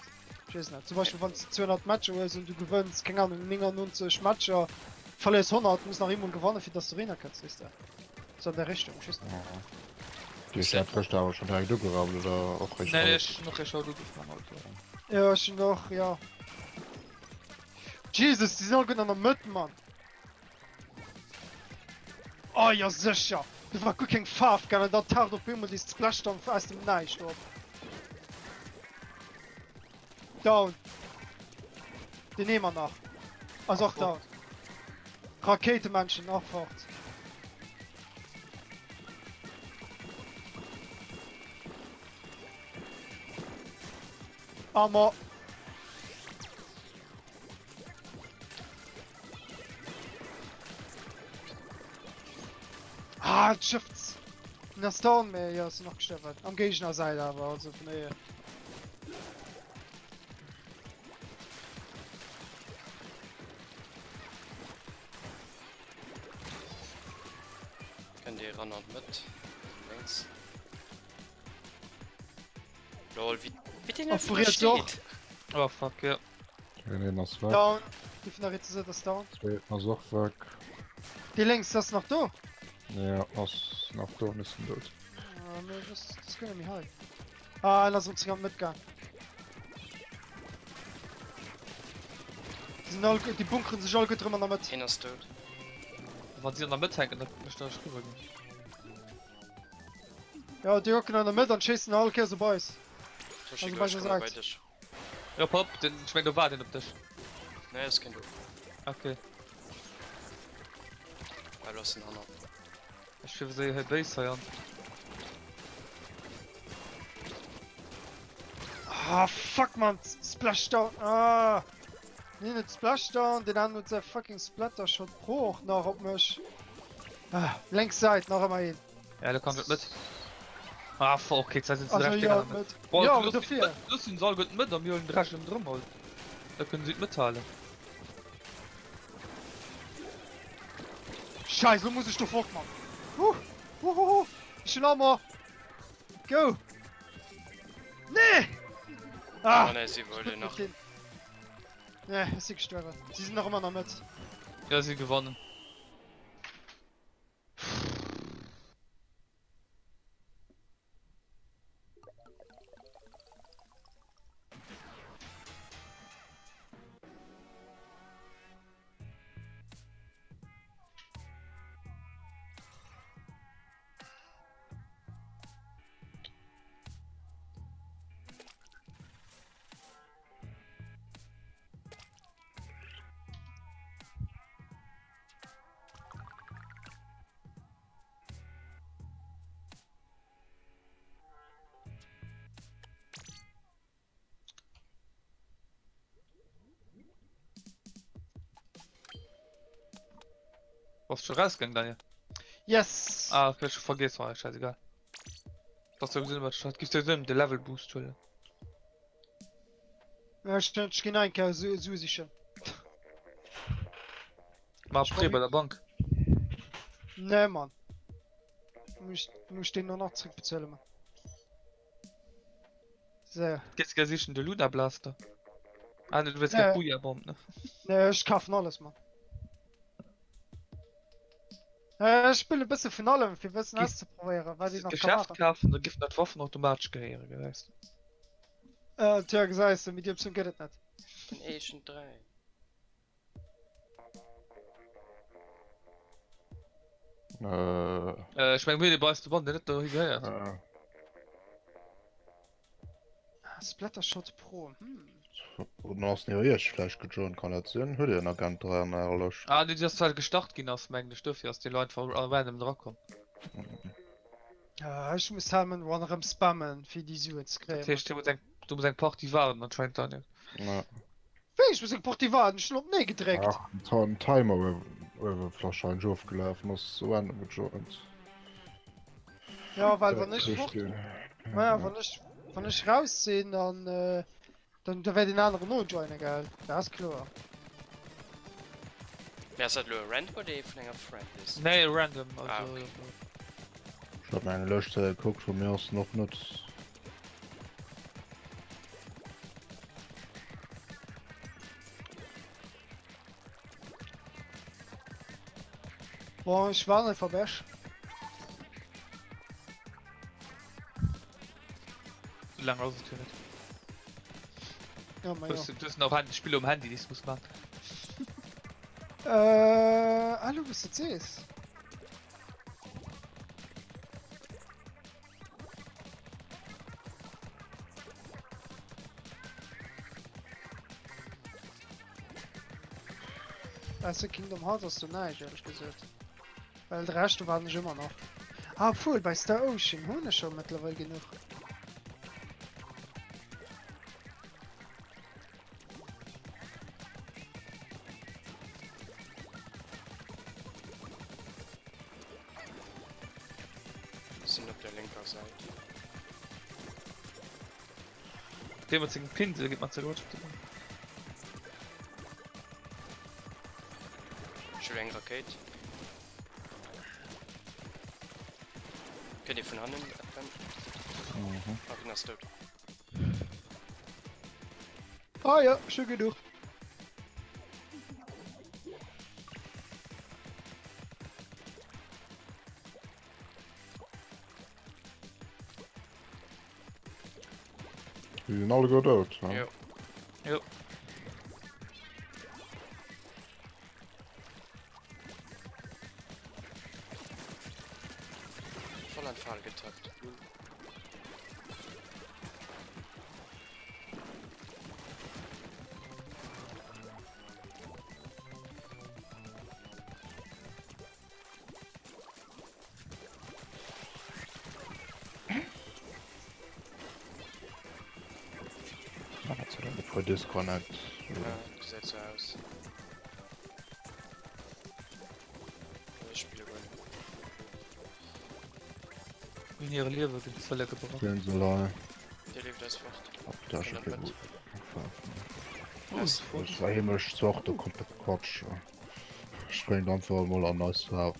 Ich weiß nicht. Zum Beispiel, wenn es 200 Matches ist und du gewinnst, keine Ahnung, 99 Matches, verlierst 100, musst nach jemandem gewonnen, für das du rein kannst, weißt du. So in der Richtung, ich weiß nicht.
Die ist ja frisch aber schon direkt durchgerabelt oder auch recht.
Nein, ich noch recht Auto gefahren, Alter.
Ja, ich noch, ja. Jesus, die sind gut an der Mitte, Mann. Oh ja, sicher. Das war gut kein Pfaff, gerne da Tag auf immer die Splashdown aus dem Neich dort. Down. Den nehmen wir noch. Also auch down. Raketemenschen, auch fort. Aber. Ah, Shifts. In der Stone mehr, ja, ist noch gestorben. Am Gegnerseite aber, also von der.
Kann die ran und mit. Links. Lol, wie den
Auf Furiert doch.
Oh fuck, ja.
Wir nehmen das weg.
Down. Die von der Ritze sind das down.
Zweiten das auch weg.
Die links, das ist noch da.
Ja, das nach da ist ein Bild.
Ja, nee, das können wir halt. Ah, lass uns gerade mitgehen. Die, sind alle, die bunkern sich alle gut drüber damit.
Einer ist tot.
Wenn sie an der Mitte hängen, dann möchte ich rüber gehen.
Ja, die hocken an der Mitte und schießen alle Käse Boys.
Toshi,
Also,
ich
was
komme
er
bei
sagt.
dich.
Ja, Pop, den, ich meine, du war den auf dich.
Ne, das kennt du.
Okay.
Weil du hast einen anderen.
Ich will sie hier Base sein.
Ah, fuck man, Splashdown. Ah. Nee, nicht Splashdown, den anderen mit der fucking Splattershot hoch noch auf mich. Ah, Längsseite noch einmal hin.
Ja, der kommt mit. Ah, fuck, jetzt sind sie
Also
recht
ja,
mit.
mit.
Boah,
Ja,
du
mit der 4.
Lass ihn soll gut mit, am Mühlen Drasch im Drum holt. Da können sie mitteilen.
Scheiße, muss ich doch fort, Mann. Ich will mal. Go. Nee.
Ah,
Ah.
ne, sie wollte noch.
Ne, ist sie gestorben. Sie sind noch immer noch mit.
Ja, sie gewonnen. Was schon rausgegangen, Daniel?
Yes!
Ah, ich schon vergessen, war scheißegal. Das ist ja was gibt ja den Level Boost, Entschuldigung.
Ja, ich gehe ein, so sicher.
Mal
Ich
Prä bei
probier-
der Bank.
Nee, Mann. Du musst den noch zurückbezahlen, Mann. So.
Geht's gar sicher in der Luna Blaster. Ah, ne, du willst
Ja.
kein Booyah-Bomb, ne?
Nee, ich kaufe alles, Mann. Ich spiele ein bisschen von allem, für wissen
Gib-
auszuprobieren, weil ich noch kann
Geschäft
machen.
kaufen, da gibt es Waffen automatisch gehören, weißt du?
Tja, gesagt, mit dir geht es nicht.
Den Asian 3.
Ich meine, mir die beste Band, der nicht da gehört.
Splattershot Pro.
Und hast ja erst vielleicht gejoint kann er sehen hört ihr noch ganz dran erlöscht
Ah, die das halt gestartet gehen aus Mengen Stoff, aus die Leute von random drauf kommen.
Ja, ich muss halt mit anderem spammen, für die Suche zu kriegen.
Das heißt, du musst ein Party warten, anscheinend dann nicht.
ja.
Ich muss ein Portivan, ich hab nicht gedreckt.
Ach, ein Timer wahrscheinlich aufgelaufen muss so an gejoint
Ja, weil wenn ich fort,
Richtig.
ja, wenn ich raussehe, dann werde ich den anderen noch joinen, gell? Das ist klar.
Wer ist das nur random oder von einer Friend ist?
Nee, random, also.
Ah, okay.
Ich hab meine Löschzeit geguckt von mir aus noch nicht
Boah, ich war nicht vorbei.
So lange rausgetötet.
Ja, mein
Das sind noch Spiele um Handy, das muss man.
Hallo, was du siehst. Also Kingdom Hearts hast du nein, ehrlich gesagt. Weil der Rest waren nicht immer noch. Ah, obwohl, bei Star Ocean haben wir schon mittlerweile genug.
Sind auf der linken Seite.
Den man Pinsel gibt man zur Not.
Schön Rakete. Könnt ihr von Hand abwenden? Hab ihn das tot.
Ah ja, schon genug.
die sind alle gut out ja.
Ja.
Ja.
Vollanfall getappt.
Für Disconnect
Ja, sieht so aus. Ich spiele gut.
In ihre Lehre gibt es Verlecker gebracht.
Pinselei
Der lebt das fort.
Abtasche
Von der
gut
Was?
das war himmelsch Zochte komplett Quatsch springt einfach mal an neues haben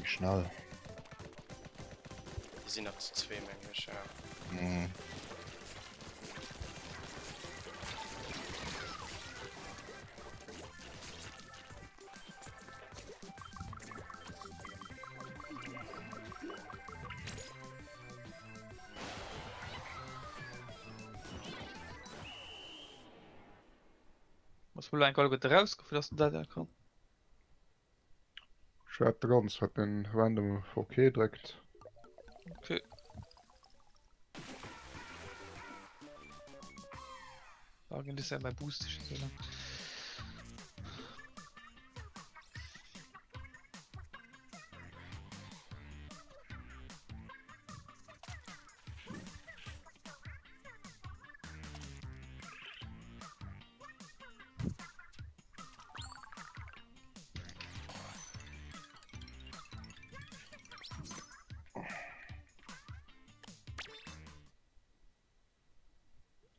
schnell
Die sind noch zu zwei Englisch, ja.
mhm.
Was will ein Kolge rausgeführt, dass du da kann?
Schwer ganz hat den random okay direkt
Okay. Sagen, das ist ja mein Boost. So lang.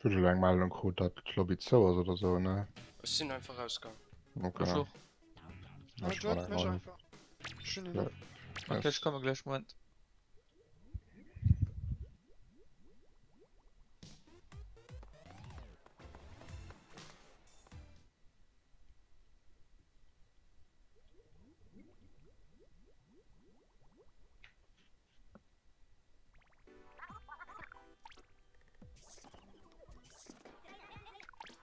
Für so lange mal und gut hat glaube ich so oder so, ne?
Ich bin einfach rausgegangen.
Okay.
Ach so.
Ja,
Ich
du
war
hast
da
mich
mal.
einfach. Schön
Ja.
enough.
Okay, ich komme gleich, Moment.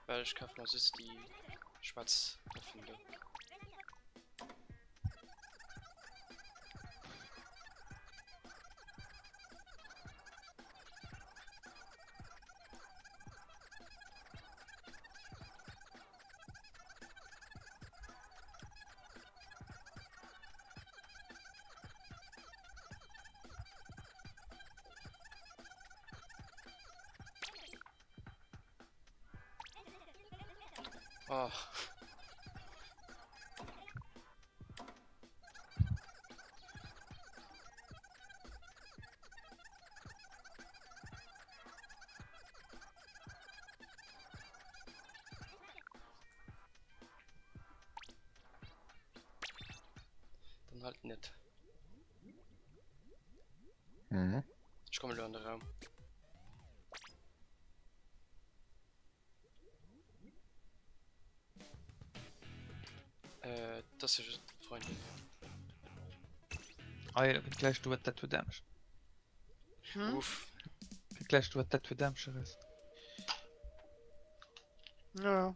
Weil ich kaufe mal ist die schwarz erfinde. Oh. Dann halt nicht.
Mhm.
Ich komme nur in den Raum. Das ist Freundin.
Ah ja, gleich du that für Damage.
Hm?
Uff.
Gleich du that für Damage ist.
Ja.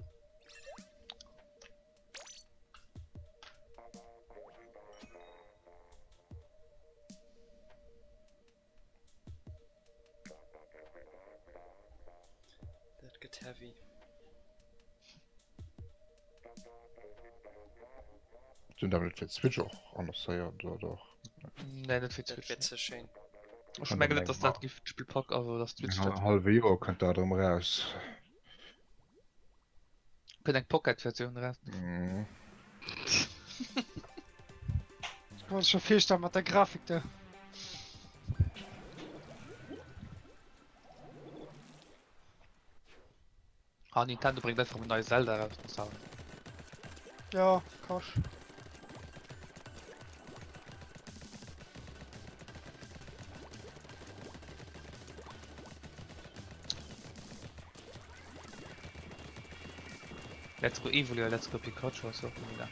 That get heavy.
Sind damit jetzt Switch auch anders, ja, oder?
Nein, nicht für
Das
Twitch.
wird so schön.
Ich schmecke nicht, dass das Spiel packt, also das Twitch steht.
Halbe Euro könnt da drum raus.
Ich bin eine Pocket-Version raus.
Mhm.
Was schon viel stand mit der Grafik da.
Ah, Nintendo bringt einfach ein neues Zelda raus, muss ich sagen.
Ja, Kosch.
Let's go Evoli, let's go Pikachu, so wieder.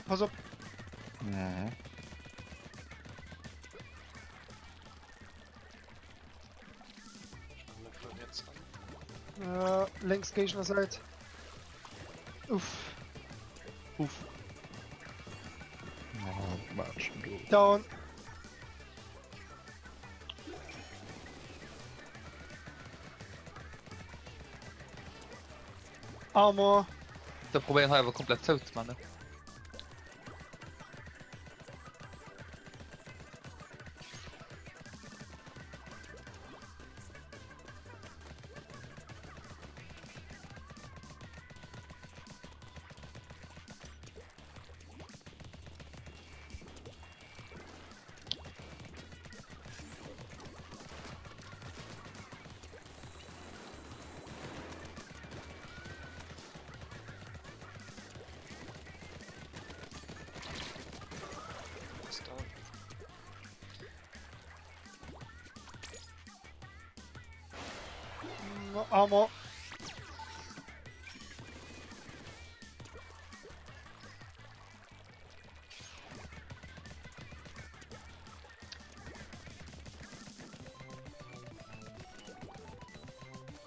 Pass auf.
Mhm.
Ich komme von jetzt an.
Links gehe ich nach Seite. Uff.
Uff.
Ja, Matsch, du.
Down. Armor.
Da probieren wir aber komplett zu machen. Ne?
Ist da.
Armor.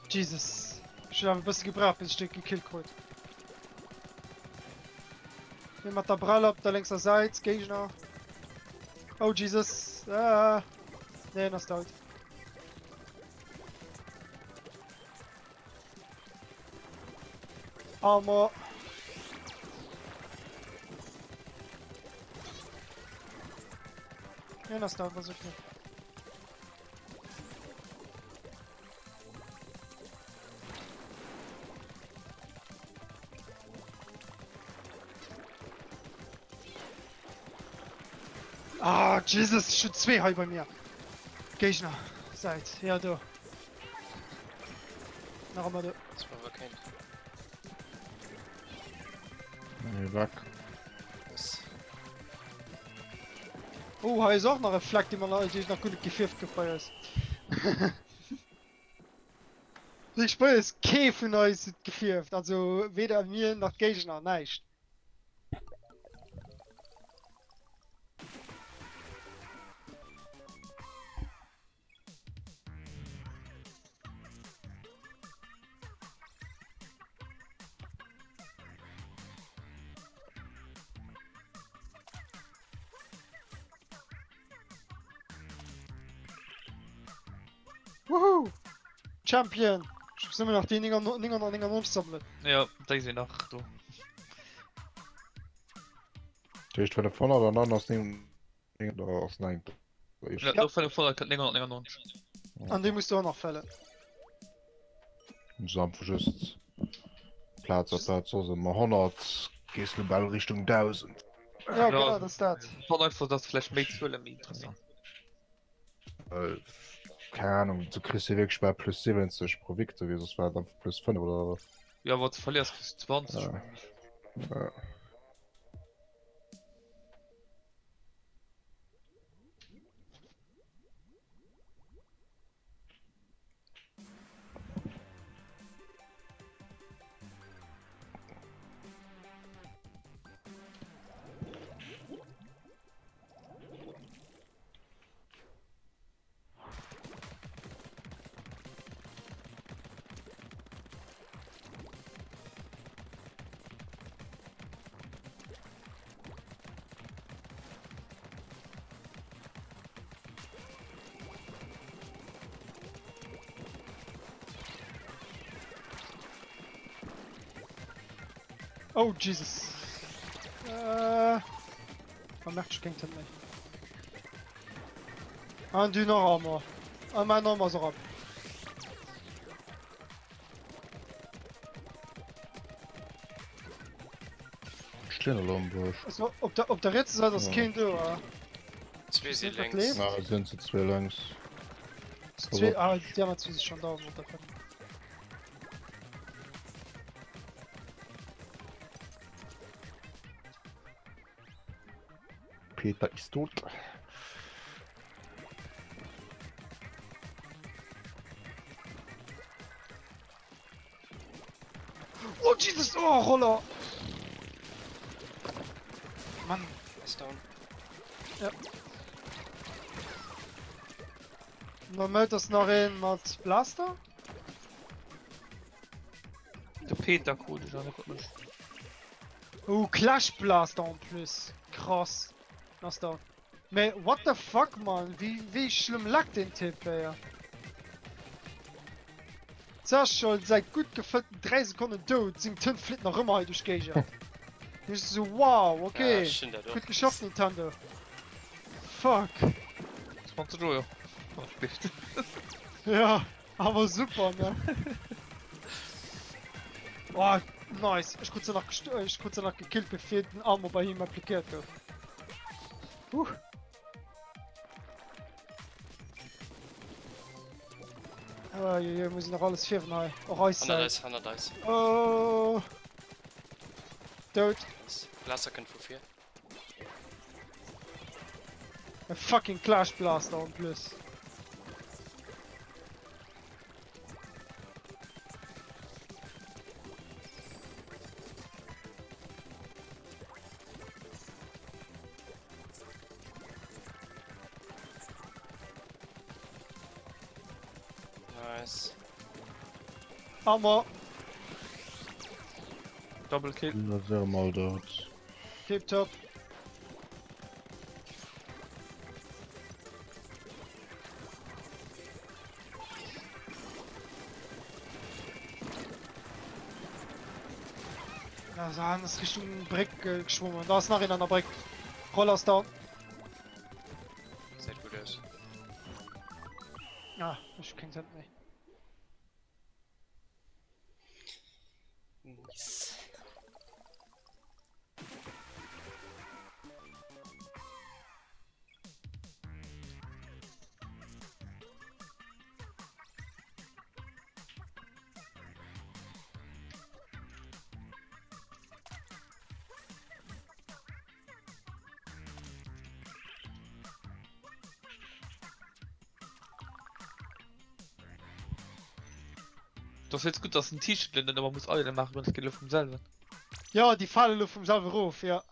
Jesus. Ich habe ein bisschen gebraucht, bis ich den gekillt konnte. Jemand der Brille auf der linken Seite, Gegner. Oh Jesus. Ah. Nee, das dauert. Armor. Ja, Einer ist da, was okay. Ah, Jesus, schon zwei halb bei mir. Gegner, seid, ja du. Noch einmal du.
Das war aber kein.
Nee, weg.
Das.
Oh, hier ist auch noch ein Flag, die man noch gut gefirft gefeuert ist. Ich spiele es kein von uns gefirft, also weder mir noch Gegner, nicht. Wuhu! Champion! Ich muss immer noch die Dinger sammeln.
Ja, da ist sie nach, du.
Der ist von der vorne oder anders nehmen. Da aus nein. Ich
Ja, doch von der Vorder kann länger noch.
An die musst du auch noch fällen.
muss einfach just Platz auf Platz so sind wir 100 gehst du bald Richtung 1000.
Ja, genau, das ist das.
Von einfach das vielleicht mit zu interessant.
Keine Ahnung, du kriegst ja wirklich bei plus 70 pro Victor, wie das war dann plus 5 oder was.
Ja, was du verlierst, ist 20.
Ja. Ja.
Oh, Jesus. Man merkt schon kein Tipp nicht. Und du noch Armor. Und mein Armor ist auch ab.
Stehen Lomburg.
Also, ob der Ritz ist das
Ja.
Kind, oder?
Zwei sie
Sind wir
links.
klein?
Na, sind sie zwei längs.
Die haben jetzt schon da, wo der kann.
Peter ist tot.
Oh, Jesus! Oh, Roller! Mann.
Ist down.
Dann meldet das noch in mit Blaster.
Der Peter cool, ist auch nicht.
Oh, Clash Blaster en plus. Krass. Was da? Mais what the fuck, man? Wie schlimm lag den Tipp, ey? Zuerst schon seit gut gefüllten 3 Sekunden tot, sind 5 Flit noch immer durch Gage. Ich so, wow, okay.
Ja, stimmt, ja, doch.
Gut geschafft, Nintendo. Fuck.
Das machst du ja. Oh, schlecht.
Ja, aber super, ne? Oh, nice. Ich kurz danach gekillt, bevor den Armor bei ihm appliziert wird. Oh, hier muss ich noch alles filmen, hey. Auch Eiszeit.
130.
Oh. Tot.
Blaster kann für 4.
Ein fucking Clash Blaster und plus.
Nice.
Armor.
Double Kill.
Das ist ja mal dort.
Tipptopp. Da ist alles Richtung Brick geschwommen. Da ist nach in einer Brick. Roller ist down.
Seid
ich kein Sinn mehr.
Mies.
Das ist jetzt gut, dass ein T-Shirt blendet, aber man muss alle machen, wenn es geht vom selber.
Ja, die Falle vom selber Ruf, ja.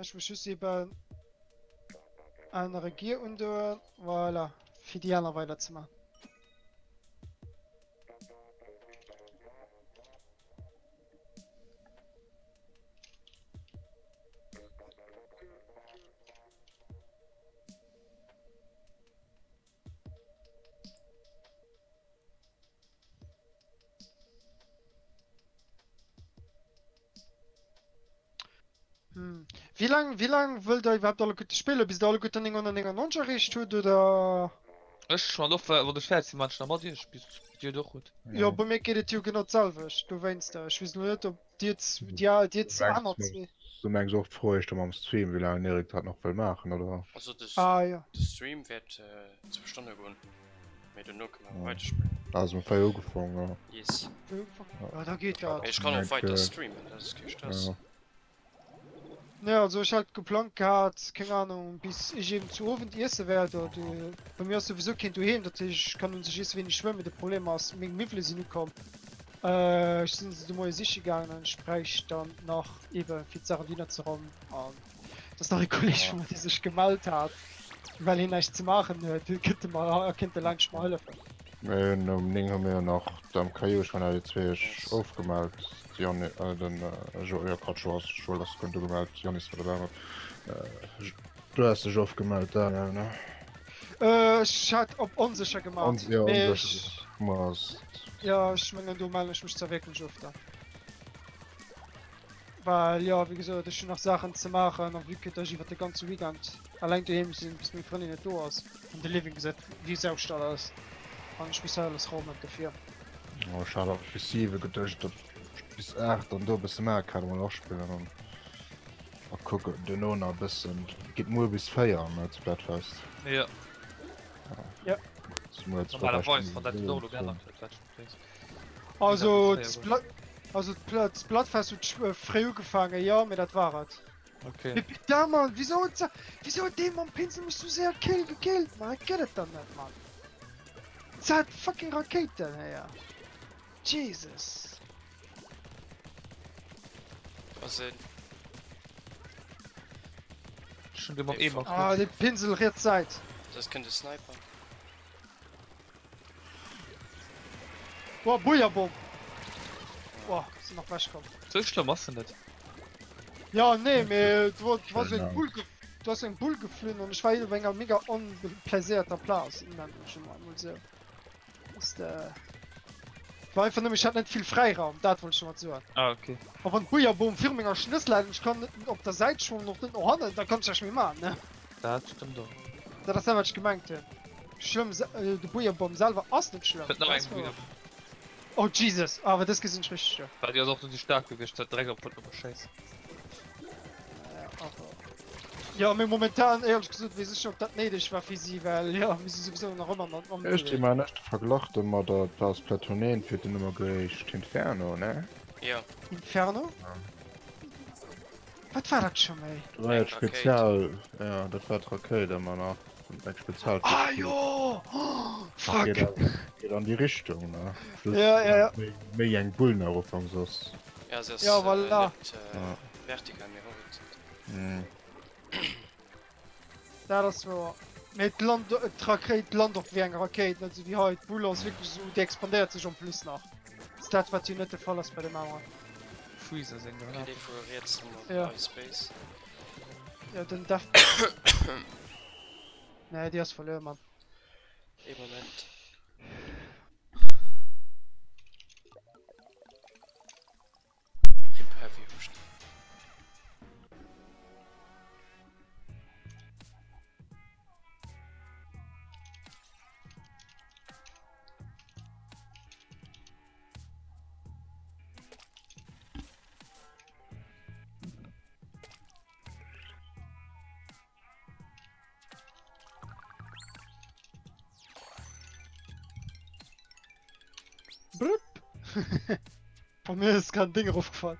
Ich muss eben eine Regier und voilà, für die anderen weiterzumachen. Wie lang wollt ihr überhaupt alle gute Spiele, bis ihr alle gute Dinge und Dinge unterrichtet tut, oder?
Ich schon auf, wo du fährst, die manchmal mal durch, bist dir doch gut.
Ja, bei mir geht es ja genau selber, du weißt da. Ich weiß nur nicht, ob die jetzt anders zwei.
Du merkst auch froh, ich am Stream, wie lange Erik hat noch will machen, oder?
Also das,
Ah, ja.
der Stream wird 2 Stunden gehen. Mit der Nuck mal weiterspielen.
Also mit Feuer gefangen, ja.
Yes.
Ja, da geht ja.
Ich kann auch
Merke-
weiter streamen, das ist kein Stress.
Ja.
Ja, also ich halt geplant gehabt, keine Ahnung, bis ich eben zu Abend essen werde. Oder bei mir ist sowieso kein du hin, dass ich kann uns jetzt wenig schwimmen, das Problem ist, mit Miffel sind nicht kommen. Ich sind sie mal sicher gegangen und spreche dann noch eben für die Sachen wieder zu rum. Das ist noch ein Kollege von mir, der sich gemeldet hat, weil ihn nichts zu machen, die könnte man, könnte lang mal helfen.
Und Ding haben wir noch, am Kajus von alle zwei aufgemalt. Jan, den, ja, gerade schon, das könnte gemalt, Janis war da. Du hast dich aufgemalt, da, ne?
Ich hatte ob unsicher gemacht.
Und, ja,
Nee,
unsicher.
Ja, ich meine, du meinst mich zur wirklich öfter. Weil, ja, wie gesagt, ich schon noch Sachen zu machen, und wie könnte ich über den ganzen Weekend allein daheim sind, bis meine Freundin nicht da ist. Und der Living gesagt, wie es aufgestellt ist. Und ich muss alles rum dafür.
Oh, schade, auf bis 7 gedacht, bis 8 und da bis mehr kann man auch spielen. Und mal gucken, den noch ein bisschen. Geht nur bis 4 ne, zu Blattfest.
Ja,
Das muss jetzt
normalerweise von der
Stunden
Dodo
gehen,
gerne
so.
Also,
Ja,
das
ja,
Blatt, das Blattfest wird früh gefangen, ja, mir das war es.
Okay.
Da, Mann, wieso dem am Pinsel mich so sehr gekillt, man? Ich geht das dann nicht, Mann. Es hat fucking Raketen, ja. Jesus.
Also,
Schon immer eben
Ah, der Pinsel jetzt Zeit.
das könnte Sniper.
Boah, Bujabom. Boah, sind noch weggekommen.
So schlimm machst du nicht.
Ja, nee, mir, du hast
Genau.
einen Bull, du hast einen Bull geflohen und ich war hier ein mega unplaisierter Platz. Dann schon mal so. Ist war einfach nämlich, ich hatte nicht viel Freiraum, das wollte ich schon mal sagen.
Ah, okay.
Aber ein Bujabom, Firminger Schlüssel, ich kann nicht auf der Seite schon noch nicht handeln, da kannst du ja nicht mehr machen, ne?
Das stimmt doch.
Das ist ja, was ich gemeint habe. Schlimm, der Bujabom selber ist nicht schlimm.
Wird noch
Das
ein
war-
wieder.
Oh Jesus, aber das ist nicht richtig. Ja.
Weil die auch so die stark gewischt hat, direkt auf aber scheiße.
Ja, mir momentan ehrlich gesagt, weiß ich nicht, ob das nötig war für sie, weil ja, wir sind sowieso noch immer noch
Ich die mal nicht verglacht, immer da das Platonen für den Nummer gerecht Inferno, ne?
Ja,
Inferno? Was war das schon, ey?
Das war jetzt
Arcade.
spezial, ja, das war Arcade immer noch. Ein Spezial.
Ah, jo! Oh, fuck!
Geht an die Richtung, ne?
Ja.
Mehr ein Bullenerrufung, so.
ja, das ist
Ja, voilà.
nicht,
Ja.
vertikal, mir horizont.
Hm.
Ja, das war. Mit Rakete Land auf wie ein Rakete, also wie heute. Buller ist wirklich so, die expandiert sich um plus nach. Das war die nicht der Fall ist bei der Mauer.
Freezer sind
Okay,
wir.
die fuhr jetzt
Ja.
noch Space.
Ja, dann darf. Nee, die hast verloren, Mann.
Im Moment.
Von mir ist kein Ding aufgefallen.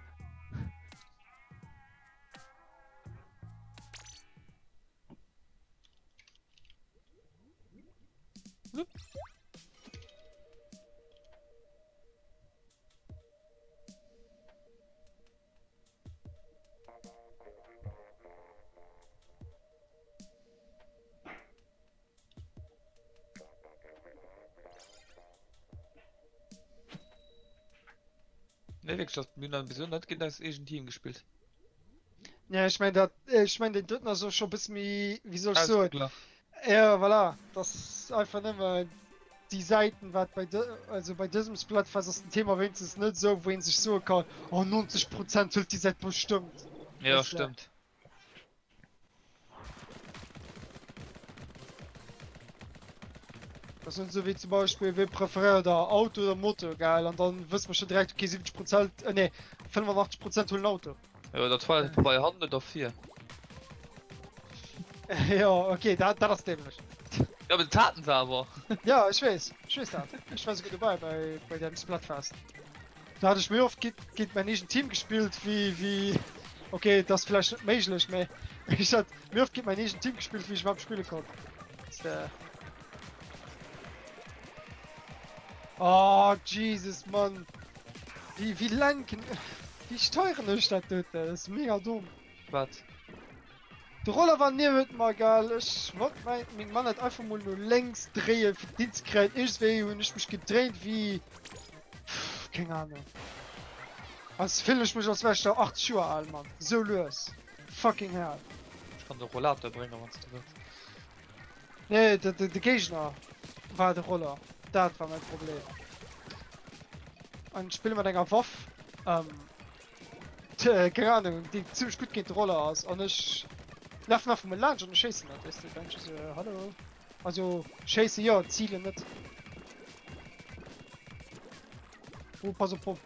Ne, wirklich, das Münder bis hat geht das Team gespielt.
Ja, ich mein, den dritten also schon bis wie soll ich
Alles
so?
klar.
Ja, voilà. Das ist einfach nicht mehr die Seiten, was also bei diesem Splat, was das ein Thema wenigstens nicht so, wohin sich so kann, oh 90% hüllt die Seite bestimmt.
Ja,
Das,
stimmt.
Das sind so wie zum Beispiel, wir präferieren da Auto oder Motor, geil, und dann wissen wir schon direkt, okay, 70%, ne, 85% holen Auto.
Ja, das war bei Hand oder 4.
Ja, okay, das ist dämlich.
Ja, mit Taten sie aber.
Ja, ich weiß das. Ich war so gut dabei bei dem Splatfest. Da hatte ich mir oft geht mein nächsten Team gespielt, okay, das ist vielleicht nicht möglich, mehr. Ich hatte mir oft geht mein nächsten Team gespielt, wie ich überhaupt spielen konnte. Oh, Jesus, Mann. Wie lenken, wie steuern ist das dort? Das ist mega dumm.
Was?
Der Roller war nie mit mal geil. Ich wollte mein Mann hat einfach mal nur längs drehen für Dienstgerät. Ich und ich mich gedreht wie. Keine Ahnung. Als fühle ich mich als wäre ich da 8 Schuhe alt, Mann. So los. Fucking hell.
Ich kann den Rollator bringen, was du willst.
Nee, der Gegner war der Roller. Das war mein Problem. Und ich spiele mit einer Waffe. Keine Ahnung, die ziemlich gut geht Roller aus. Und ich laufe nach dem Lunch und ich schieße nicht. Weißt du, dann ich so, hallo. Also, schieße ja, ziele nicht. Oh, pass auf.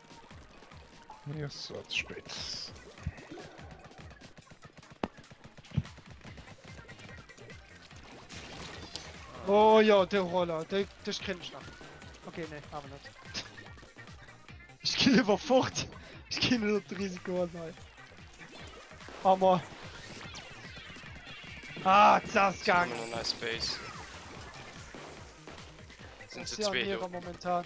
Yes, that's spät.
Oh ja, der Roller, das kenn ich noch. Okay, ne, aber nicht. Ich geh lieber fort. Ich geh nur das Risiko an. Aber. Ah, das ist gegangen.
Immer noch nice Base. Sind sie
Ja,
zwei
Nera
hier?
momentan.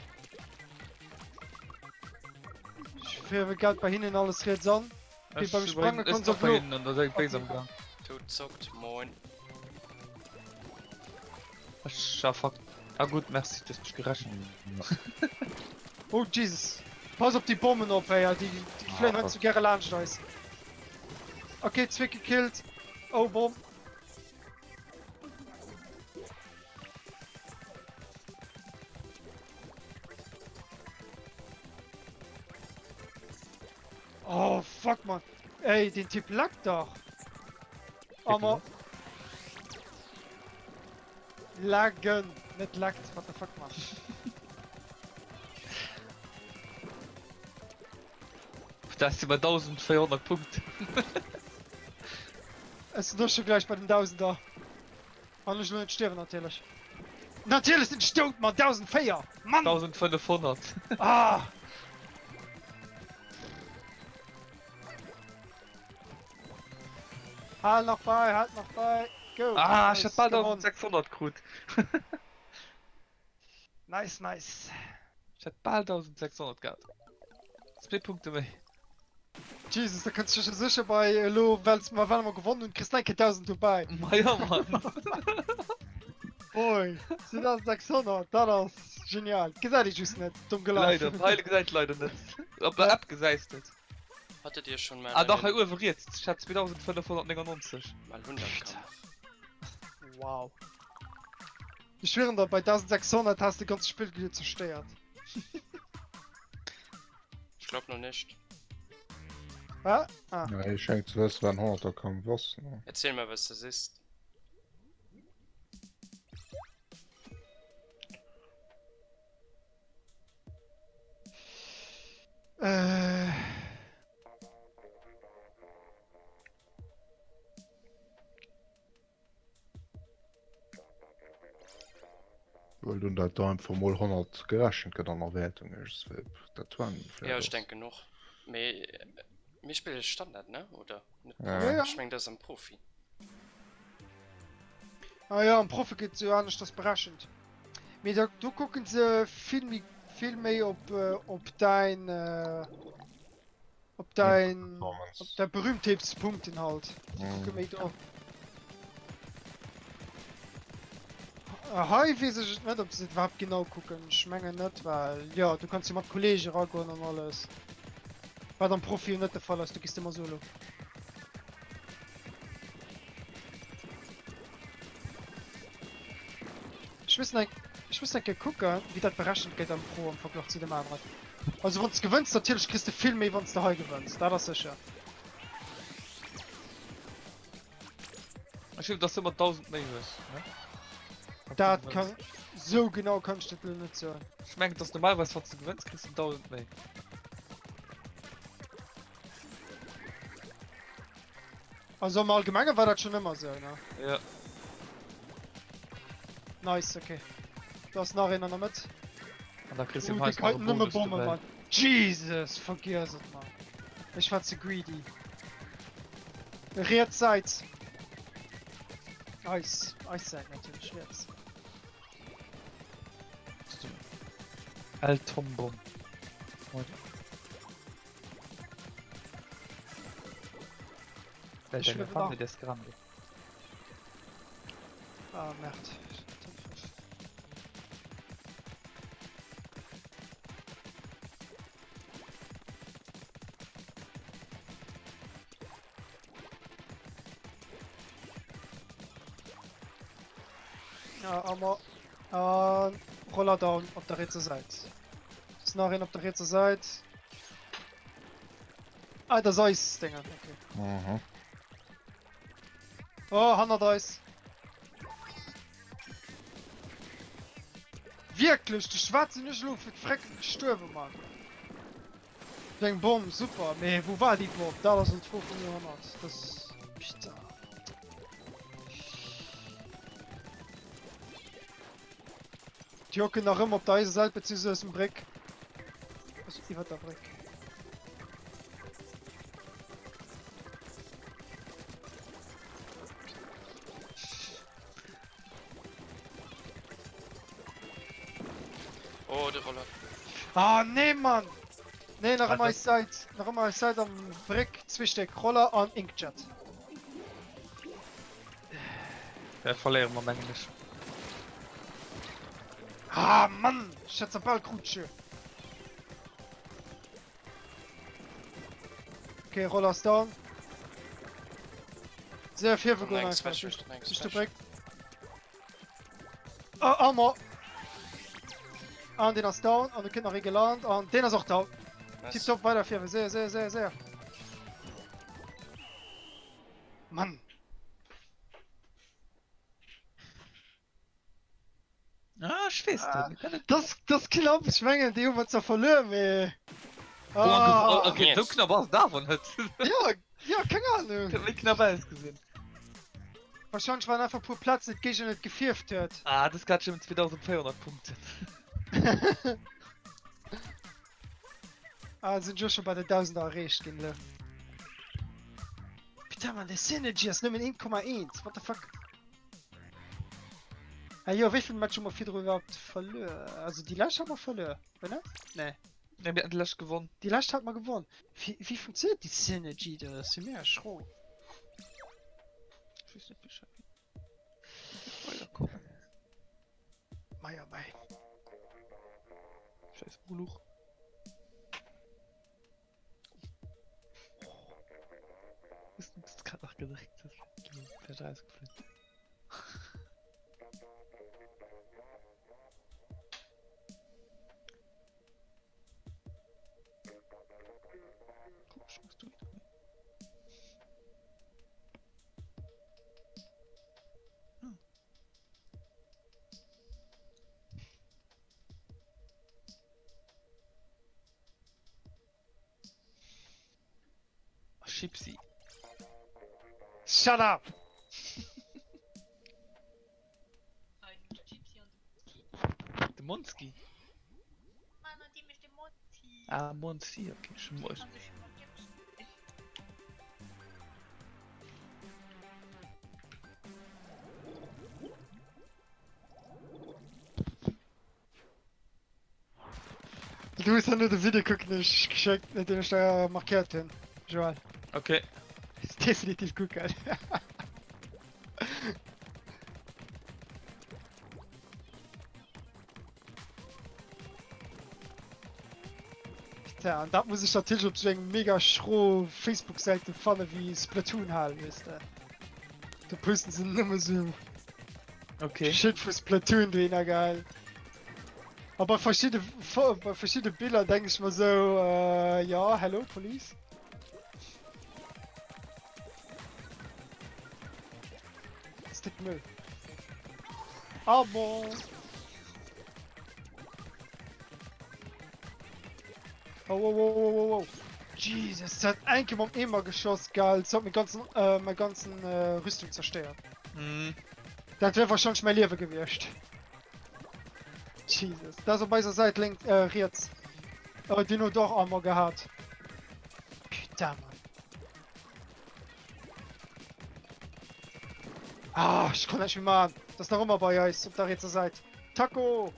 Ich führe gerade bei Ihnen alles jetzt an. Wie beim Sprangen
ist
kommt so
noch bei
Blut.
Ihnen und da ist Base am Gang.
Tot zockt, moin.
Fuck. Ah gut, merci, das ist gerechnet.
Oh Jesus. Pass auf die Bomben auf, ey. Die fliegen halt zu gerne Lunch da ist. Okay, 2 gekillt. Oh, Bomb. Oh, fuck, man. Ey, den Typ laggt doch. Aber. Laggen. Nicht laggt. What the fuck, man.
Da ist über 1400 Punkte.
Es ist doch schon gleich bei den 1000 da. Und ich will nicht sterben, natürlich. Natürlich sind stirbt man 1004! Mann!
1500.
Ah! Halt noch bei, go!
Ah,
Nice,
ich hab bald
gewonnen.
1600 gut.
Nice, nice.
Ich hab bald 1600 gehabt. 2 Punkte mehr.
Jesus, da kannst du schon sicher bei Lo, weil wir gewonnen und kriegst 1000 dabei.
Ja, Mann.
Boy, 2600, das ist genial. Gesagt ich just nicht, dumm gelaufen.
Leider, heile gesagt leider nicht. Aber abgeseistet.
Hattet ihr schon mal
Ah doch, er
einen-
überveriert. Ich hab 2599.
mal 100 Kampf?
Wow. Ich schwöre da, bei 1600 hast du das ganze Spiel wieder zerstört.
Ich glaub noch nicht.
Was? Ah.
Ja, ich schenke zu wissen, wann 100 kommt, was? Ne?
Erzähl mal, was das ist.
Äh.
Weil du da einfach mal 100 geraschen kann an Erwertung ist. Das waren
Ja, ich denke noch. Mir spielt Standard, ne? Oder? Nicht
Ja.
Profi.
Ja.
Ich mein, das ist ein Profi.
Ah ja, am Profi geht so anders, das überraschend. Mir da, du gucken sie viel mehr ob dein
Performance.
ob der Berühmtheitspunkten halt. Gucken
Mhm.
wir da. Hi, weiß ich nicht, ob sie das überhaupt genau gucken. Ich meine nicht, weil ja, du kannst ja mit Kollegen rangehen und alles. Weil am Profi nicht der Fall ist, du gehst immer solo. Ich muss nicht gucken, wie das berechnet geht am Pro im Vergleich zu dem anderen. Also wenn du gewinnst, natürlich kriegst du viel mehr, wenn du daheim gewinnst. Da ist sicher.
Ich finde, das immer 1000 mehr ist, ne?
Das kann... So genau kannst du das nicht sagen.
Ich meine, dass normalerweise, wenn du gewinnst, kriegst du 1000 mehr.
Also im Allgemeinen war das schon immer so, ne?
Ja.
Nice, okay. Du hast nachher noch mit.
Und da kriegst du
Oh,
im
die
Heiß noch
kalten
einen
nimmer
Bonus
Bombe,
dabei.
Mann. Jesus, vergiss es, Mann. Ich war zu greedy. Rehrzeit. Eiszeit natürlich, jetzt.
El Tombom.
Ich will
Family
nach-
des Grande.
Ah, Merd. Ja, aber Roller down auf der rechten Seite. Das nachher auf der rechten Seite. Ah, das Eis, Dinger. Okay.
Mhm.
Oh, 100 Eis. Wirklich, die schwarze nicht Luft wird frecken gestorben, Mann. Den Bomb, super. Nee, wo war die Bomb? Da sind 500. Das ist bitter. Die hocken nach immer auf der einen Seite, beziehungsweise aus dem Brick. Also, über der Brick.
Oh, der Roller.
Ah, nee, Mann! Nee, nach
Warte.
einmal Seite. Nach einmal Seite am Brick zwischen Roller und Inkjet.
Der verlieren wir manchmal.
Ah, Mann! Ich hätte Ball Krutsche. Okay, Roller ist down. Sehr viel
Nein,
vergonnen.
Special,
Bist
nein,
du
Special.
Brick? Ah, Armor! Ah, den ist down. Und der Kind noch gelernt. Und den ist auch down.
Nice.
Tipptopp weiter, Firma. Sehr, sehr, sehr, sehr. Mann!
Ah, ich weiß
Ah,
das.
Das klappt, ich meine, die haben zwar verloren, ey.
Oh,
Ah,
okay,
jetzt.
so knapp war es davon nicht.
ja, keine
Ich
Ahnung.
hab nicht knapp ausgesehen.
Wahrscheinlich waren einfach pur Platz, das Gegner nicht gefirft hat.
Ah, das geht schon mit 2400 Punkten.
Ah, sind schon bei der 1000er erreicht, gehen wir. Bitte, man, der Synergy ist nur mit 1,1. What the fuck? Ah, ja, wie viel Match haben wir viel überhaupt verloren? Also, die Last haben wir verloren, oder? Ne,
Ja, wir hatten die Lasch gewonnen.
die Last hat man gewonnen. Wie funktioniert die Synergy da? Das ist mir erschrocken.
Ich weiß nicht Bescheid. Spoiler kommen.
Meier, mei.
Scheiß Uluch. Ist gerade noch gedreht. Der Scheiß gefällt. Komisch, was du wieder. Chipsy.
Shut up!
Monski.
Mano, die mit dem Monty.
Ah, Monski, okay, schon mal.
Kann sich immer gibt's.
Du musst nur das Video gucken, das ich geschickt, den ich da markiert habe. Joel.
Okay.
Ist definitiv gut, geil. Tja, und da muss ich natürlich auf so eine mega schrohe Facebook-Seite fahren wie Splatoon halt, weißt du. Da posten sie nur so
Okay.
Shit für Splatoon drin, geil. Aber bei verschiedenen Bildern denke ich mir so, ja, hello, Police. Stick Müll. Aber... Oh, oh, oh, oh, oh, oh. Jesus, das hat eigentlich mal immer geschossen, geil. Das hat meine ganzen Rüstung zerstört.
Hm.
Das wäre wahrscheinlich mein Leben gewirrscht. Jesus. Da ist er bei der Seite links, rechts. Die nur doch einmal gehabt. Putain, Mann. Ah, ich kann nicht mehr machen. Das ist noch immer bei euch, auf der rechten Seite. Taco!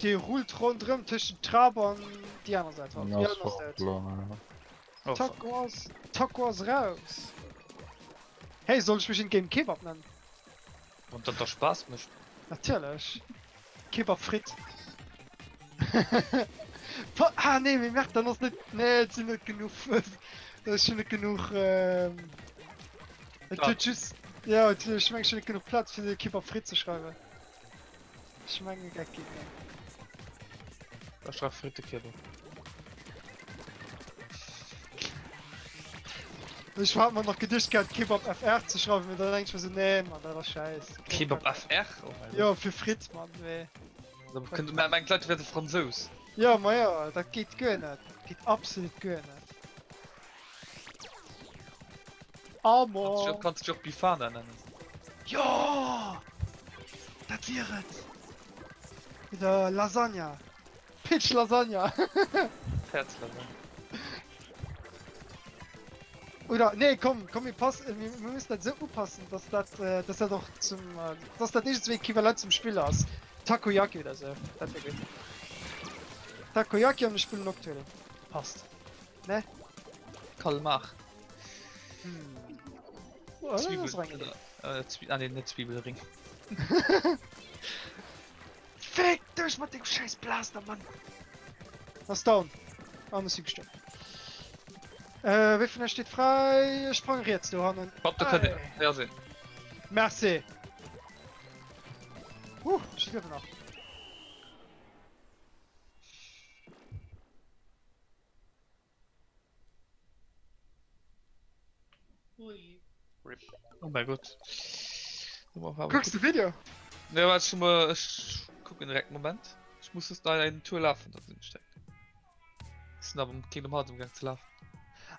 Die rollt rundherum zwischen Traber und die andere Seite. Die
Ja,
andere
ist doch
Seite.
klar, ja.
Oh, fuck.
Taco ist raus. Hey, soll ich mich in Game Kebab nennen?
Und dann doch Spaß mischt.
Natürlich. Kebab Frit. Ah nee, wir merken dann noch nicht. Nee, es sind nicht genug. Das ist schon nicht genug. Tschüss. Ja, ich meine schon nicht genug Platz für die Kebab Frit zu schreiben. Ich meine, gar geht nicht.
Da schreibt Fritte Kebab.
Ich hab mir noch Gedicht gehabt, Kebab FR zu schreiben, und dann denk ich mir so, nee, Mann, das war scheiß.
Kebab FR? Oh mein Gott.
Ja, für Fritz, Mann, weh.
Dann könnte mein Kleid werden Französ.
Ja, maar ja, das geht gar nicht. Das geht absolut gar nicht. Aber...
Kannst du auch Bifana nennen.
Ja! Das wäre es! Wieder Lasagne. Pitch Lasagne.
Herzler.
Oder, nee, komm, wir müssen das so aufpassen, dass er doch zum, dass das nicht so äquivalent zum Spiel ist. Takoyaki oder so, das wäre gut. Takoyaki und ich spiele Nocturne. Passt. Ne?
Kalmar.
Oh, das ist reingelegt.
Nicht Zwiebelring.
Fick durch mit dem scheiß Blaster, Mann! Was down? Ah, Musik gestimmt. Wie viel steht frei? Sprang jetzt, du Hannen.
Hab da könnte ja sehen.
Merci! Ich lebe noch.
Ui.
RIP.
Oh mein Gott.
Guckst du Video?
Ne, warte schon mal. Ich guck in direkt Moment. Ich muss jetzt da in eine Tour laufen, das drin steckt. Das ist aber im Kingdom Hearts im Gang zu laufen.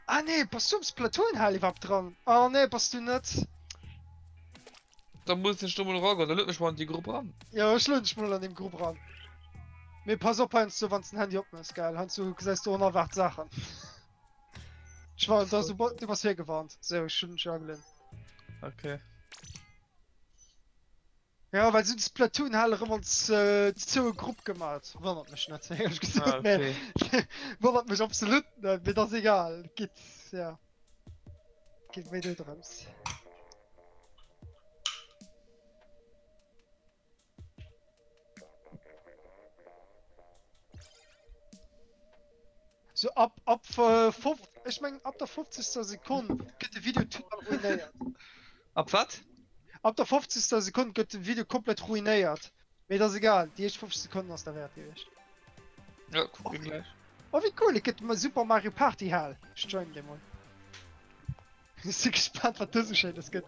Ah nee, passt du ums Platoon-Hall überhaupt dran? Oh nee, passt du nicht?
Dann muss ich den Stummel Roger, da lügt mich mal in die Gruppe an.
Ja, ich lehne dich mal an dem Gruppe ran. Mir pass auf, Heinz, du wannst ein Handy ab, ist geil. Heinz, du gesagt, du unerwacht Sachen. Ich war, da du warst hier gewarnt. So, ich schon angelehnt.
Okay.
Ja, weil sie das Platoon-Halle immer zur Gruppe gemacht. Wundert mich nicht, ehrlich gesagt.
Ah, okay.
Nee. Wundert mich absolut nicht, mir das egal. Geht, ja. Geht wieder draus. So ich mein, ab der 50. Sekunde geht das Video total ruiniert.
Ab was?
Ab der 50. Sekunde geht das Video komplett ruiniert. Mir das egal, die ersten 50 Sekunden aus der Wert gewesen.
Ja, guck ich gleich.
Oh wie cool, ich geht mal Super Mario Party Hall. Ich join dem mal. Ich bin gespannt, was das so schön das geht.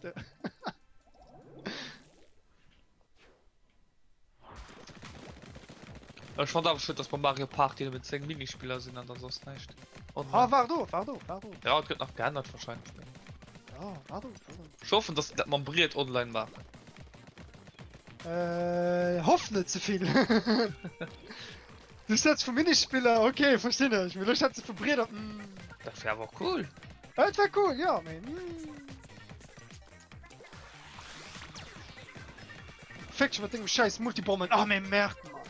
Ich fand aber schön, dass bei Mario Party mit 10 Minispieler sind, und sonst nicht. Und
Ah, war du.
ja, das wird noch geändert wahrscheinlich.
Ja, war du.
Ich hoffe, dass man Briet online macht.
Hoff nicht zu viel. Du setzt für Minispieler, okay, verstehe ich. Will ich jetzt vibriert.
Das wäre aber cool.
Das wäre cool, ja, man. Fick mit dem scheiß Multibomben. Ah, man merkt, man.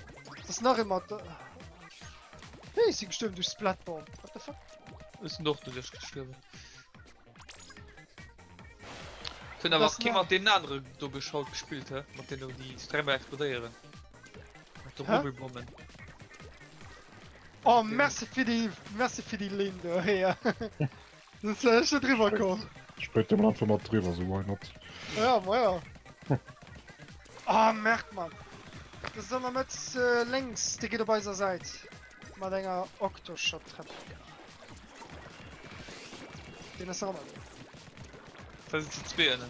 Das ist noch immer. Hey, ist sie gestorben durch Splatbomb. What the fuck?
Ist doch du dich gestorben. Sind aber
Das
jemand den anderen du geschaut gespielt, hä? Mit denen die Strämme explodieren. Mit der
Hä?
Rubbelbomben.
Oh, merci für die Linde, ja. Das ist echt drüber gekommen.
Später mal einfach mal drüber, so why not?
Ja, ja. Ah, merkt man. Das ist dann mit links, die geht dabei zur Seite. Mal länger Octoshot-Treppe. Den ist auch mal.
Das sind die zwei, ne?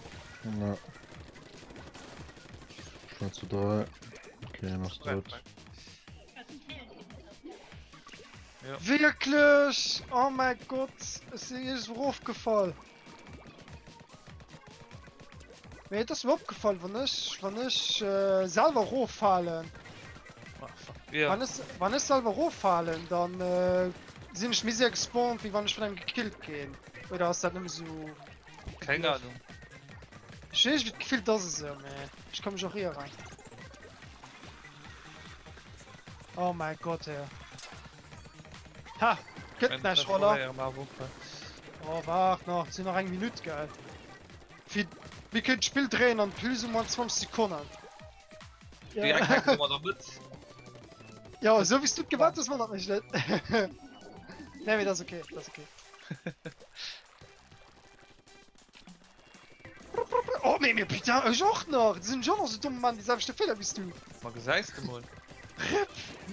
Ja. Schnell zu 3. Okay, noch tot.
Das sind Helden.
Wirklich? Oh mein Gott, es ist mir aufgefallen. Mir hat das mir aufgefallen, wenn ich selber hochfallen.
Ah, fuck. Ja.
Wenn ich selber hochfallen, dann sind ich mir sehr gespawnt, wie wenn ich von einem gekillt gehe. Oder ist das nicht mehr so...
Keine Ahnung.
Ich weiß nicht, wie viel das ist, man. Ich komme mich auch hier rein. Oh mein Gott, ey. Ha! Geht nicht, Roller. Oh, warte noch, es sind noch eine Minute, geil. Wir können das Spiel drehen und plus um 20 Sekunden.
Ja,
Ja,
kann man doch mit.
ja so wie du gewartet hast, man das nicht. Nee, das ist okay, das ist okay. Oh, mir bitte, ich auch noch. Die sind schon noch so dumm, Mann, die selbst Fehler bist du.
Mal gesagt, mal.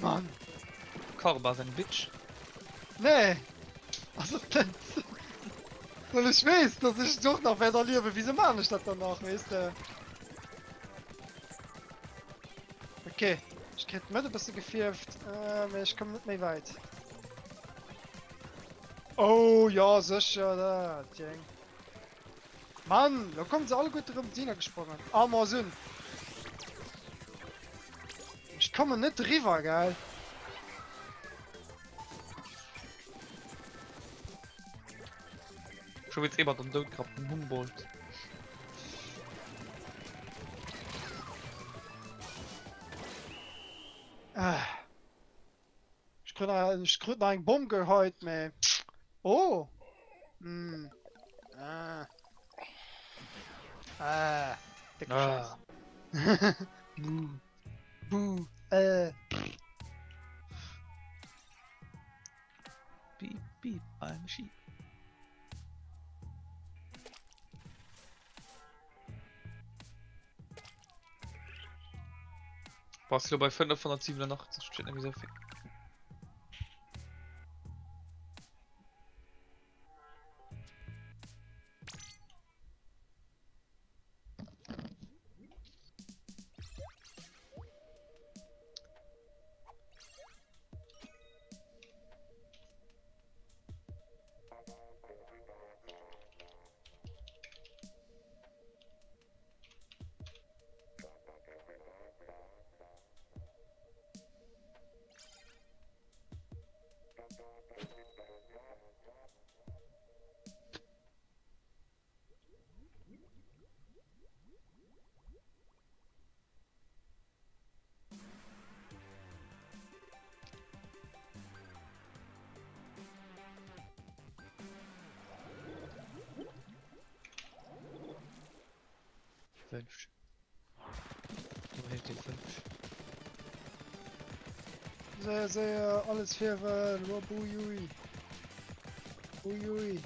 Mann.
Karma sein Bitch.
Nee. Also, weil ich weiß, dass ich doch noch weiter liebe, wieso mache ich das danach, weißt du? Okay, ich krieg mit ein bisschen gefirft, ich komme nicht mehr weit. Oh ja, sicher, da, Ding. Mann, da kommen sie alle gut drum Diener gesprungen. Armer Sinn. Ich komme nicht drüber, geil.
Schon jetzt jemand am Tod gehabt, ein Humboldt.
Ich krieg einen Bomb gehört, meh. Oh. Hm. Ah. Ah. Dicke
Ah.
Scheiße. Buh.
Beep, beep, I'm a sheep. Was du bei 587 steht nämlich so viel. Fünf. Wo hält den 5?
Sehr, alles fair, Uiui. Uiui.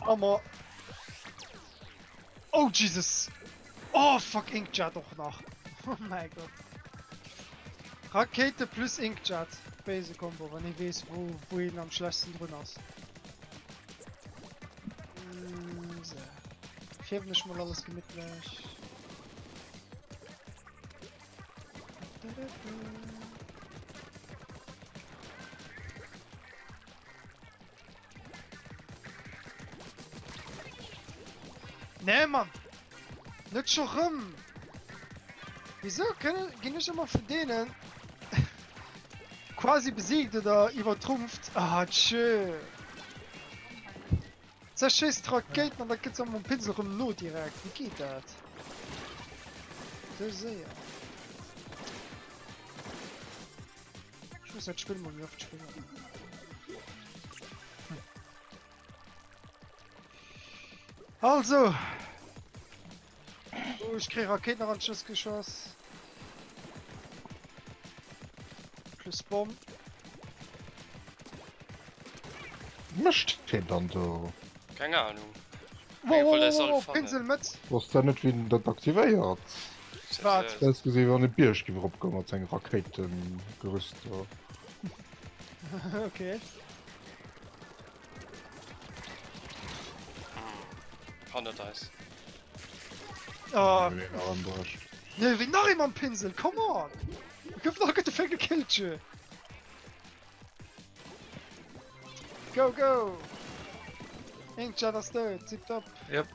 Hammer. Oh, Jesus. Oh, fuck, Inkjet doch noch. Oh mein Gott. Rakete plus Inkjet. Base Combo, wenn ich weiß, wo ihn am schlechtesten drin ist. So. Ich habe nicht mal alles gemütlich. Nee, Mann! Nicht schon rum! Wieso gehen ich immer von denen quasi besiegt oder übertrumpft? Ah, schön! Zerschießt Raketen und da geht's am Pinsel rum nur direkt. Wie geht das? Das sehe ich muss das Spiel mal wieder spielen. Also! Oh, ich krieg Raketen an Schuss geschoss. Plus Bomb.
Mischt den dann do.
Keine Ahnung.
Wow,
wollte
wow,
es
wow,
alle
wow,
fangen.
Pinsel mit!
Was da net wie dat aktivéiert.
Wart.
Das gesehen wann den Bisch giwer opkommer seg Raketen gerüst.
Okay.
Handeldice.
Oh,
Armbrcht.
ne, wie nach ihm am Pinsel, come on! Ich hab noch gute Fänge gekillt, Go, go! Inkja das da, zieht ab.
Yep.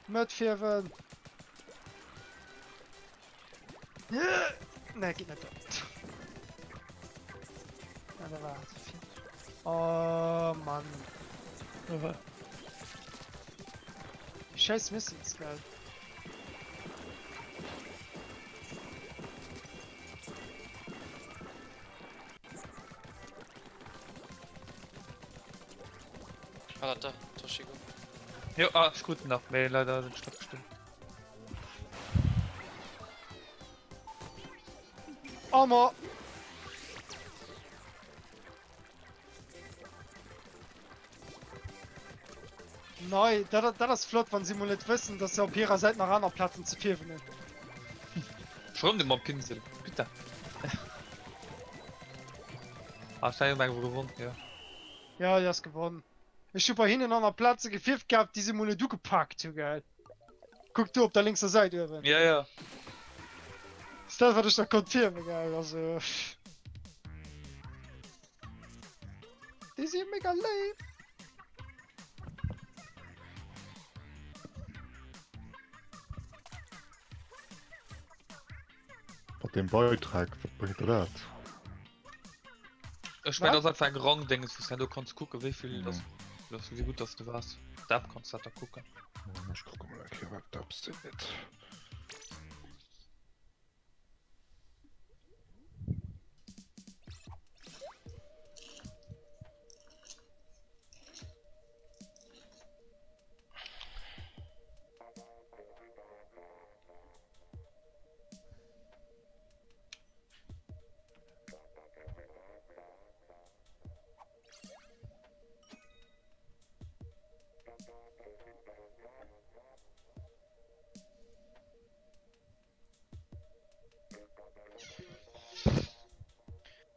Mit Vierven. Ne, geht nicht ab. Ja, da war oh, Mann. Scheiß Missiles, geil.
Ah, da, Toshigo.
Jo, ah, ist gut nach mir, leider sind Stopp gestimmt.
Armer! Nein, das ist flott, wenn sie mal nicht wissen, dass sie auf ihrer Seite nach anderen Platten zu viel nehmen.
Schon den Mob Pinsel, bitte. Ah, steig mal gewonnen, ja.
Ja, du hast gewonnen. Ich hab bei hinten an einer Platz gepfiffen gehabt, diese Mule du gepackt, so geil. Guck du auf der linken Seite, Irwin.
Ja, ja.
Das würde ich doch kontieren, geil, also... Die sind mega lame.
Wat den Beitrag verbringt dat.
Ich meine,
Was?
das ist einfach ein Rang-Ding, du kannst gucken, wie viel
Mhm.
wie gut das du warst. Da kannst du da gucken.
Ich guck mal, wat das net.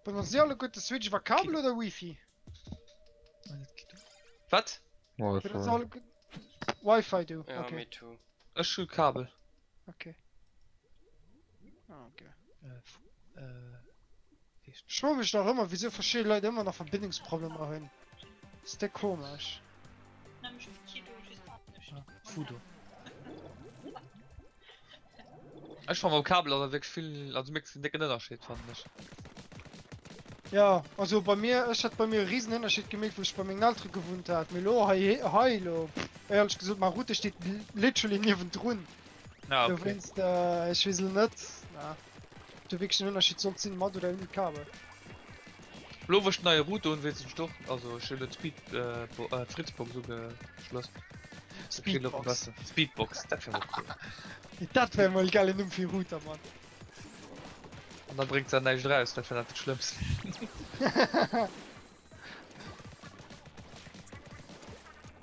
Benutzen Sie alle gute Switch über Kabel oder Wifi?
Was?
Benutzen alle gut... Wi-Fi, du.
Ja,
Okay.
me too.
Ich schon Kabel.
Okay. Ah, okay.
Ich
Ich frage mich doch immer, wieso verschiedene Leute immer noch Verbindungsprobleme haben. Ist der komisch.
Nämlich auf Kilo, ich weiß nicht.
Fudo. Ich fand beim Kabel aber wirklich viel, also mir dicken Unterschied fand ich.
Ja, also bei mir, ich hatte bei mir einen riesen Unterschied gemerkt, wo ich bei meinem Alter gewohnt habe. Milo, heilo. Ehrlich gesagt, meine Route steht literally neben drin.
Ja,
Du
okay.
willst, ich weiß nicht. Na, du wirklich einen Unterschied soll ziehen, Mod oder irgendwie Kabel.
Lowisch neue Route und willst du doch, also schöne Fritzbox so geschlossen.
Speedbox.
Speedbox, das wäre cool.
Das wäre mal geil in für Router, Mann.
Und dann bringt es dann nicht raus, das wäre das Schlimmste.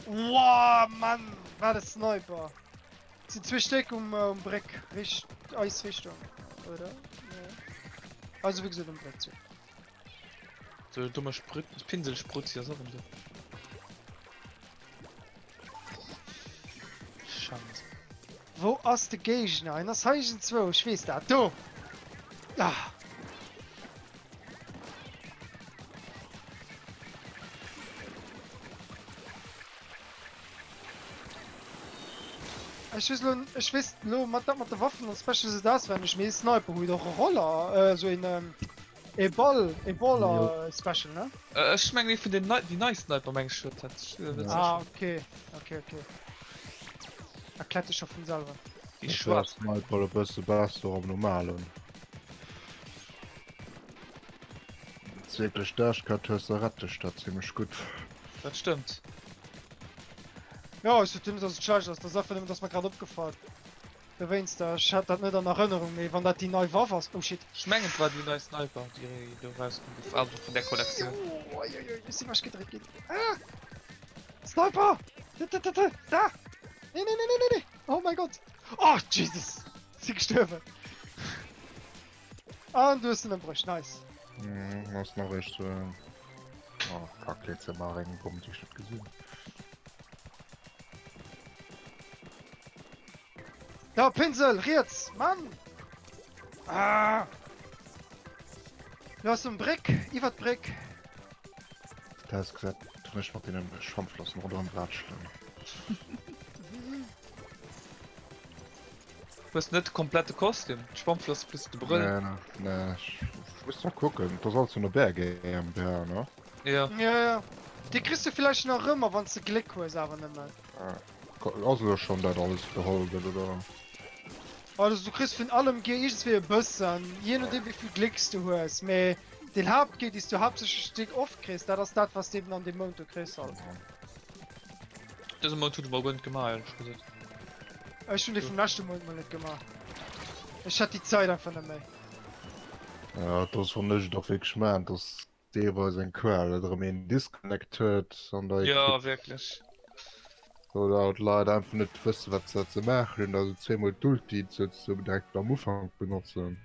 Wow, Mann, war das Sniper. Sie zwei Stück Breck, Eisrichtung, oder? Ja. Also wie gesagt, Breck zu.
So dumme Pinselsprutz hier so rum. Scheiße.
Wo ist der Gegner? In das Heißen 2, ich weiß das. Du! Ah. Ich weiß lo mit der Waffen und Special ist das, wenn ich mir Sniper hol doch Roller, so in Ebola Special, ne?
Ich meine für den die neue Sniper mein Schritt hat.
Ah, okay. Erklärt dich schon von selber.
Die schwarz.
mal der beste Bass am normalen. Wirklich Stachkarte statt ziemlich gut.
Das stimmt.
Ja, ich finde das scheiße, das einfach nicht, dass man gerade abgefahren. Du weißt, ich hatte das nicht in Erinnerung, mehr, wenn das die neue Waffe ist. Oh shit.
Schmengend war die neue Sniper, die du rauskommt, also von der Kollektion.
Oh, ich sehe, was gedreht geht. Ah! Sniper! Da! Nee! Oh mein Gott! Oh, Jesus! Sie gestorben! Ah, und du hast einen Bruch, nice.
Was noch echt so. Oh, fuck, letzte Mal reingekommen, die Stadt gesehen.
Da, Pinsel, Ritz, Mann! Ah! Du hast einen Brick, ich wird Brick.
Da hast gesagt, du nicht mal den Schwammflossen oder am Bratschlein.
Du hast nicht komplette Kostüm. Schwammfloss bis die Brille.
Ne, ich muss mal gucken. Da sollst du eine Berge GmbH, ne?
Ja.
Ja. Die kriegst du vielleicht noch immer, wenn du Glück hast, aber nicht mehr.
Also schon das alles verholdet, oder?
Also du kriegst von allem irgendwie ein bisschen, je nachdem wie viel Glücks du hast. Aber den Hauptgeht ist, du hauptsächlich ein Stück oft kriegst, das ist das, was du eben an dem Mond du kriegst halt.
Das ist mal tut mal gut gemacht, ehrlich gesagt.
Ich habe den vom letzten Mond mal nicht gemacht. Ich hatte die Zeit einfach nicht mehr.
Ja, das fand ich doch wirklich schmerz, dass der bei sein Quell, oder mir disconnected, und da
Ja, wirklich.
oder hat leider einfach nicht wissen, was sie zu machen, also zweimal Ulti so direkt am Anfang benutzen.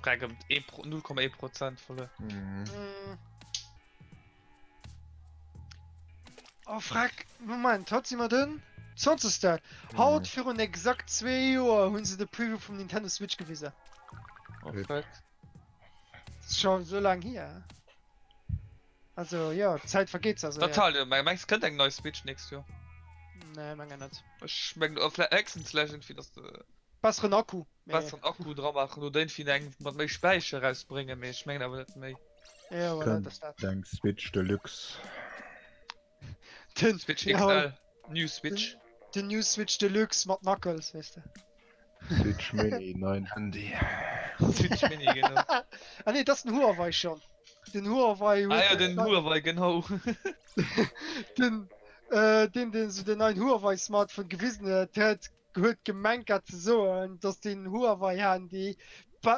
Frage 0,1% voll.
Oh, frag, Moment, hat sie mal den? 20. Haut für un exakt 2 Jahre haben sie den Preview vom Nintendo Switch gewesen.
Oh, fuck.
Das ist schon so lang hier. Also ja, Zeit vergeht's also.
Total, ja. Meinst du, könnte ein neues Switch nächstes Jahr?
Nee, meine nicht.
Ich meine, auf Accent Legend, wie das
Besseren Akku.
was von Akku dran machen oder irgendwie mit mehr Speicher rausbringen, ich meine aber nicht mehr.
Ja, voilà, das ist das.
Dank Switch Deluxe.
Den,
Switch
ja,
XL, New Switch.
den New Switch Deluxe mit Knuckles, weißt du.
Switch Mini, nein Handy.
Switch Mini, genau.
Ah ne, das ist ein Huawei schon. Den Huawei.
Ah ja, den Huawei, genau.
den so den neuen Huawei Smartphone gewissen hat gehört gemeint hat so und dass den Huawei Handy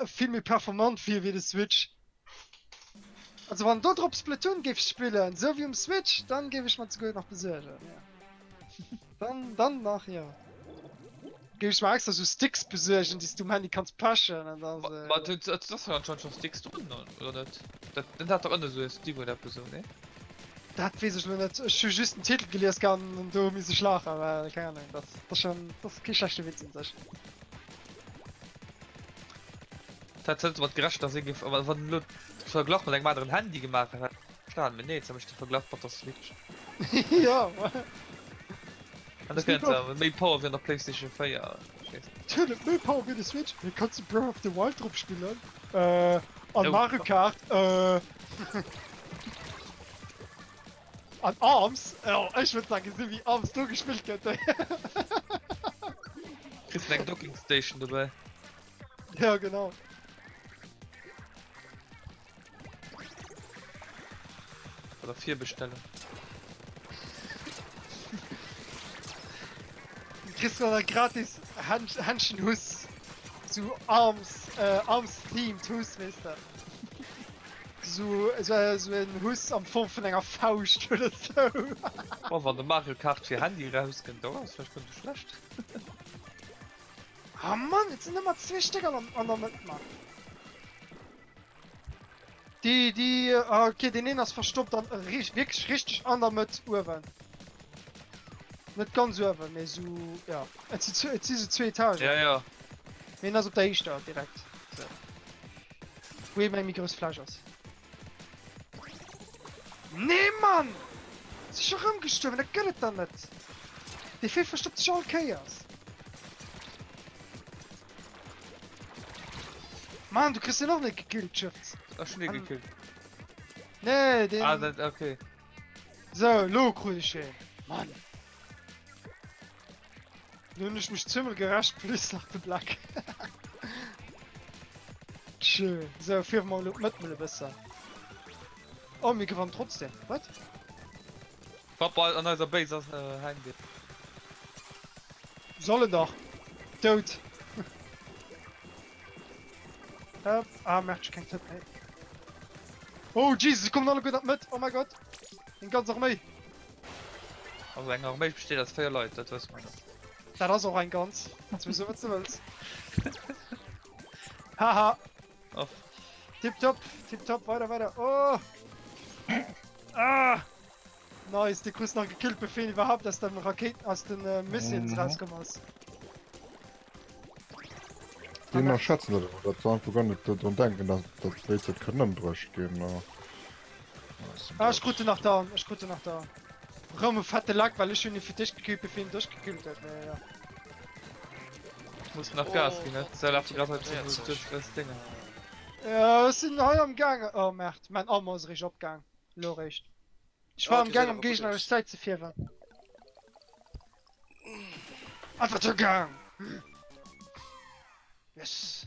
viel mehr performant viel wie der Switch. Also wenn dort drauf Splatoon gibt spielen, so wie im Switch, dann gebe ich mal zu gut nach Besucher. Ja. dann nach ja. Gebe ich mal extra so Sticks besuchen, die du Handy kannst passen und dann.
Das war schon Sticks drin, oder nicht? Den hat doch immer so ein Stick oder Person, ne?
Das weiß ich noch nicht. Ich habe just einen Titel gelesen kann und da muss ich lachen, aber keine Ahnung. Das ist kein schlechter Witz in sich.
Tatsächlich was gerecht, dass ich aber von Leuten vergleicht mit einem anderen Handy gemacht hat. Klar, mir nicht, habe ich den vergleicht mit der Switch.
Ja,
Und das Ganze, aber mehr Power wie in der PlayStation 4, ja.
natürlich, mehr Power wie der Switch. Hier kannst du Breath of the Wild drauf spielen. An
Oh.
Mario Kart, an Arms. Oh, ich würde sagen, so wie Arms du gespielt hätte.
Kriegst eine Docking Station dabei.
Ja, genau.
Oder 4 bestellen.
Du kriegst noch gratis Handschenhus zu Arms Team Hus, weißt du. So ein Hus am Form von einer Faust oder so.
Oh, wenn der Mario Kart für Handy rauskommt, oh, das ist vielleicht schlecht.
Oh Mann, jetzt sind immer 2 Stück an der Mitmachen. Okay, den einen hast verstoppt dann wirklich richtig an der mit Uhren. Nicht ganz Uhren, mehr so, ja. Jetzt sind so 2 Etagen.
Ja.
Wenn das auf der Eich da direkt. So. Wo eben ein Mikros Flasch ist. Nee, Mann! Sie ist schon rumgestorben, das geht dann nicht. Die viel verstoppt sich all Chaos. Mann, du kriegst ja noch nicht gekillt, Shifts.
Ach, schon nicht gekillt.
Nee, den...
Ah, das, okay.
So, lo, grüne schön. Mann. Nun ich mich ziemlich gerascht, plus nach dem Black. Schön. So, 4-mal mit mir besser. Oh, wir gewinnen trotzdem. Was?
Papa an unserer Base aus Heimgeht.
Sollen doch. Tot. Merkt ich kein Tipp, ey. Oh, Jesus, sie kommen alle gut mit. Oh mein Gott. Den ganz Armee.
Also eine Armee besteht aus 4 Leute, das weiß man.
Da ist auch ein ganz. Jetzt wissen wir, was du willst. Haha.
Auf.
Tipptopp, weiter. Oh! Ah! Nice, die Kuss noch gekillt, bevor überhaupt aus den Raketen, aus den Missiles rauskommen ist.
Die noch schätzen, das war einfach gar nicht daran denken, dass das WZ können durchgehen.
Ich gute nach da. Warum fette Lack, weil ich schon nicht für dich gekillt, bevor ihn durchgekillt hat. Ja.
Ich muss nach Gas gehen, ne? Das läuft gerade halt so das Ding.
Ja, es sind neu am Gang. Oh, merkt. Mein Arm ist richtig abgegangen. Recht. Ich war am Gang, um Gegner Zeit zu führen. Einfach zu Gang. Yes.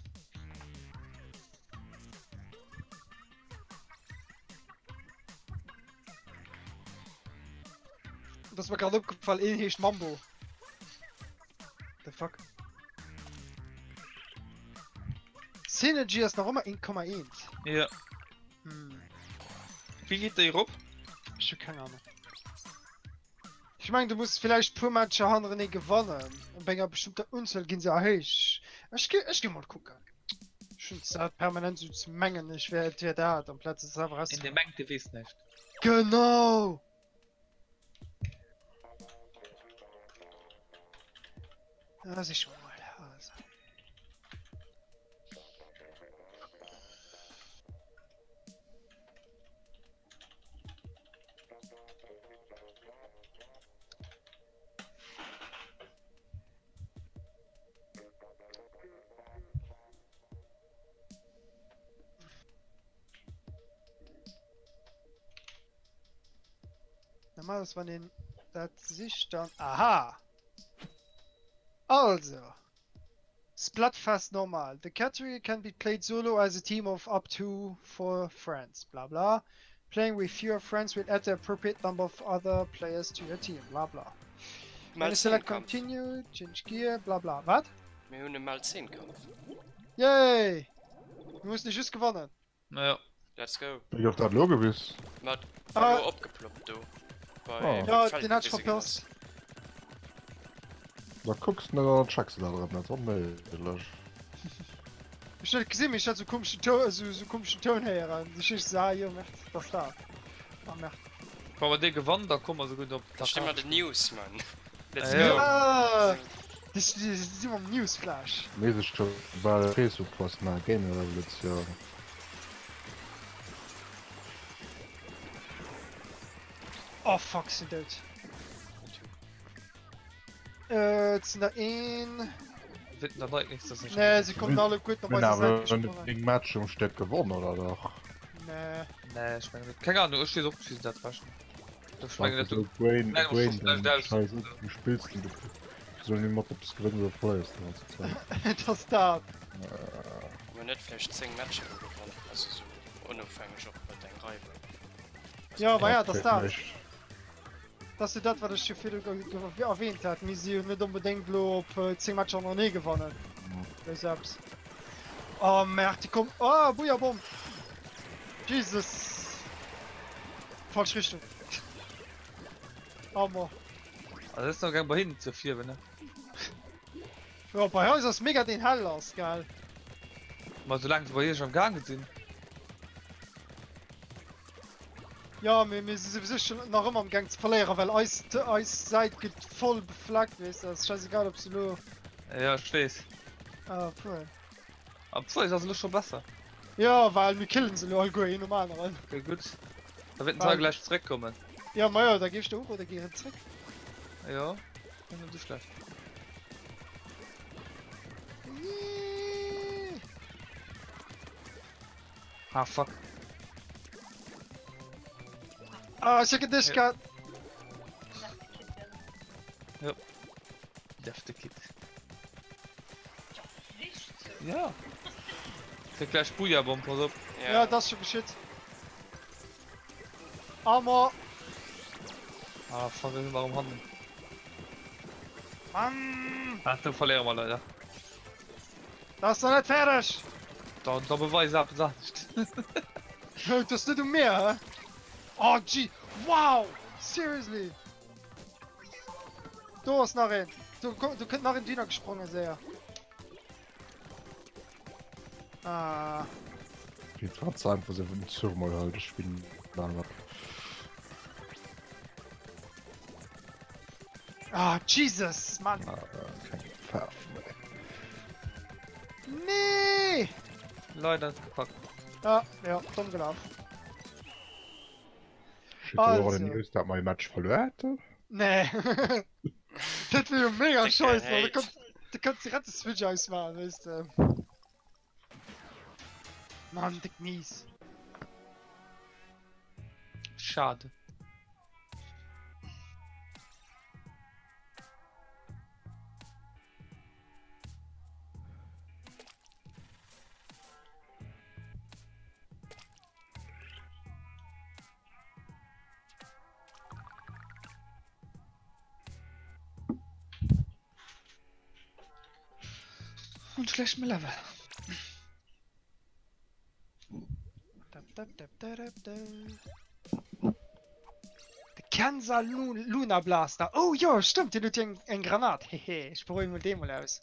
Das war gerade aufgefallen, hier ist Mambo. The fuck? Synergy ist noch immer 1,1.
Ja. Wie geht der hier rup?
Ich hab keine Ahnung. Ich meine, du musst vielleicht pro Matcher andere nicht gewonnen. Und bei einer bestimmten Unzahl gehen sie auch hoch. Ich geh mal gucken. Schon Zeit permanent so zu mengen, ich werde da, dann Platz ist aber
In der Menge, du weißt nicht.
Genau! Ja, sieh schon mal. Also. Normal, das war den... Das sich dann... Aha! Also... Splatfast normal. The category can be played solo as a team of up to 4 friends. Blah blah. Playing with fewer friends will add the appropriate number of other players to your team. Blah blah. When you select continue, change gear, blah blah. Was?
Wir haben mal 10 Kampf.
Yay! Du musst nicht just gewonnen.
Naja.
Let's go.
Ich auf das Logo bist.
Mat
Ah.
abgeploppt, du.
Oh.
Ja, den hat ich verpasst.
Da guckst du nicht, dann checkst du da drin. Das ist unmöglich.
Ich hab gesehen, ich hatte so komischen Ton, so komischen Ton her. Ich sah, ja, merkt, das da. Ah, merkt.
Wenn wir den gewonnen, dann kommen wir so gut auf
Da stimmt mal die News, Mann. Let's
Ja.
go.
Ja! Das ist immer ein Newsflash.
Mäßig schon bei Facebook-Post nach Game-Revolution.
Oh fuck, sind tot. Jetzt sind da ein.
Wird da Leute nichts, das ist
Ne, sie kommen alle gut,
Wenn aber ein Match um Stadt gewonnen, oder doch?
Ne.
Nee, ich meine, keine Ahnung, ich stehe so auf das waschen. Das schmeckt nicht so.
Brain,
Nein,
Brain,
das ist-
Scheiße, du spielst und du soll nicht mal, ob es gewinnen oder verlierst, die ganze Zeit.
Das da.
Wir nicht vielleicht 10 Matches gewonnen. Also so unabhängig auch bei deinem Reibe.
Ja, aber ja, das da.
Nicht.
Das ist das, was ich schon viel erwähnt habe. Wir sind nicht unbedingt bloß auf 10 Matches noch nie gewonnen. Das selbst. Oh, merkt, die kommt. Oh, Bujabom. Jesus. Falsche Richtung. Aber.
Also das ist noch gar nicht bei hinten zu viel, wenn ne?
Ja, bei uns ist das mega den Hell aus, geil.
Mal so lange wir hier schon gar nicht sind.
Ja, wir sind sowieso schon noch immer am Gang zu verlieren, weil Eis Seite geht voll beflaggt, weißt du, das ist scheißegal, ob sie nur...
Ja, ich weiß.
Ah, cool.
Aber 2 ist also schon besser.
Ja, weil wir killen sie nur allgemein normal rein.
Okay, gut. Da wird ein Tag gleich zurückkommen.
Ja, aber ja, da gehst du auch oder gehst du zurück.
Ja. bin nicht so schlecht. Ah, fuck.
Ah, ich hätte dich
Ja.
gehabt.
Defte Kid.
Nicht so.
Ja. Der gleich Bujabomb, pass auf.
Ja, das ist schon geschickt. Aber,
Ah, fuck, warum haben
Mann,
Ah, dann verlieren wir leider.
das ist doch nicht fertig.
Da beweise ab, sag nicht.
Das ist nicht um mehr, hä? Oh, gee, wow, seriously. Du hast nach ihn. Du könnt nach dem Diener gesprungen, sehr. Ah,
Die trotz einfach so von Zur mal halt spielen.
ah, Jesus, Mann.
Kein Pfaff, ne.
Nee.
Leider, fuck.
Ja, dumm gelaufen.
Shit,
Also.
also. News, dass mein Match verloren.
Nee. Das wäre mega
Dicker
scheiße, weil
Hate.
du kannst direkt das Switch ausmachen, weißt du. Mann, dick mies.
Schade. Und schlecht mit Level.
Der Kansas Luna Blaster. Oh ja, stimmt, der hat ja ein Granat. Hehe, ich probiere mal den mal aus.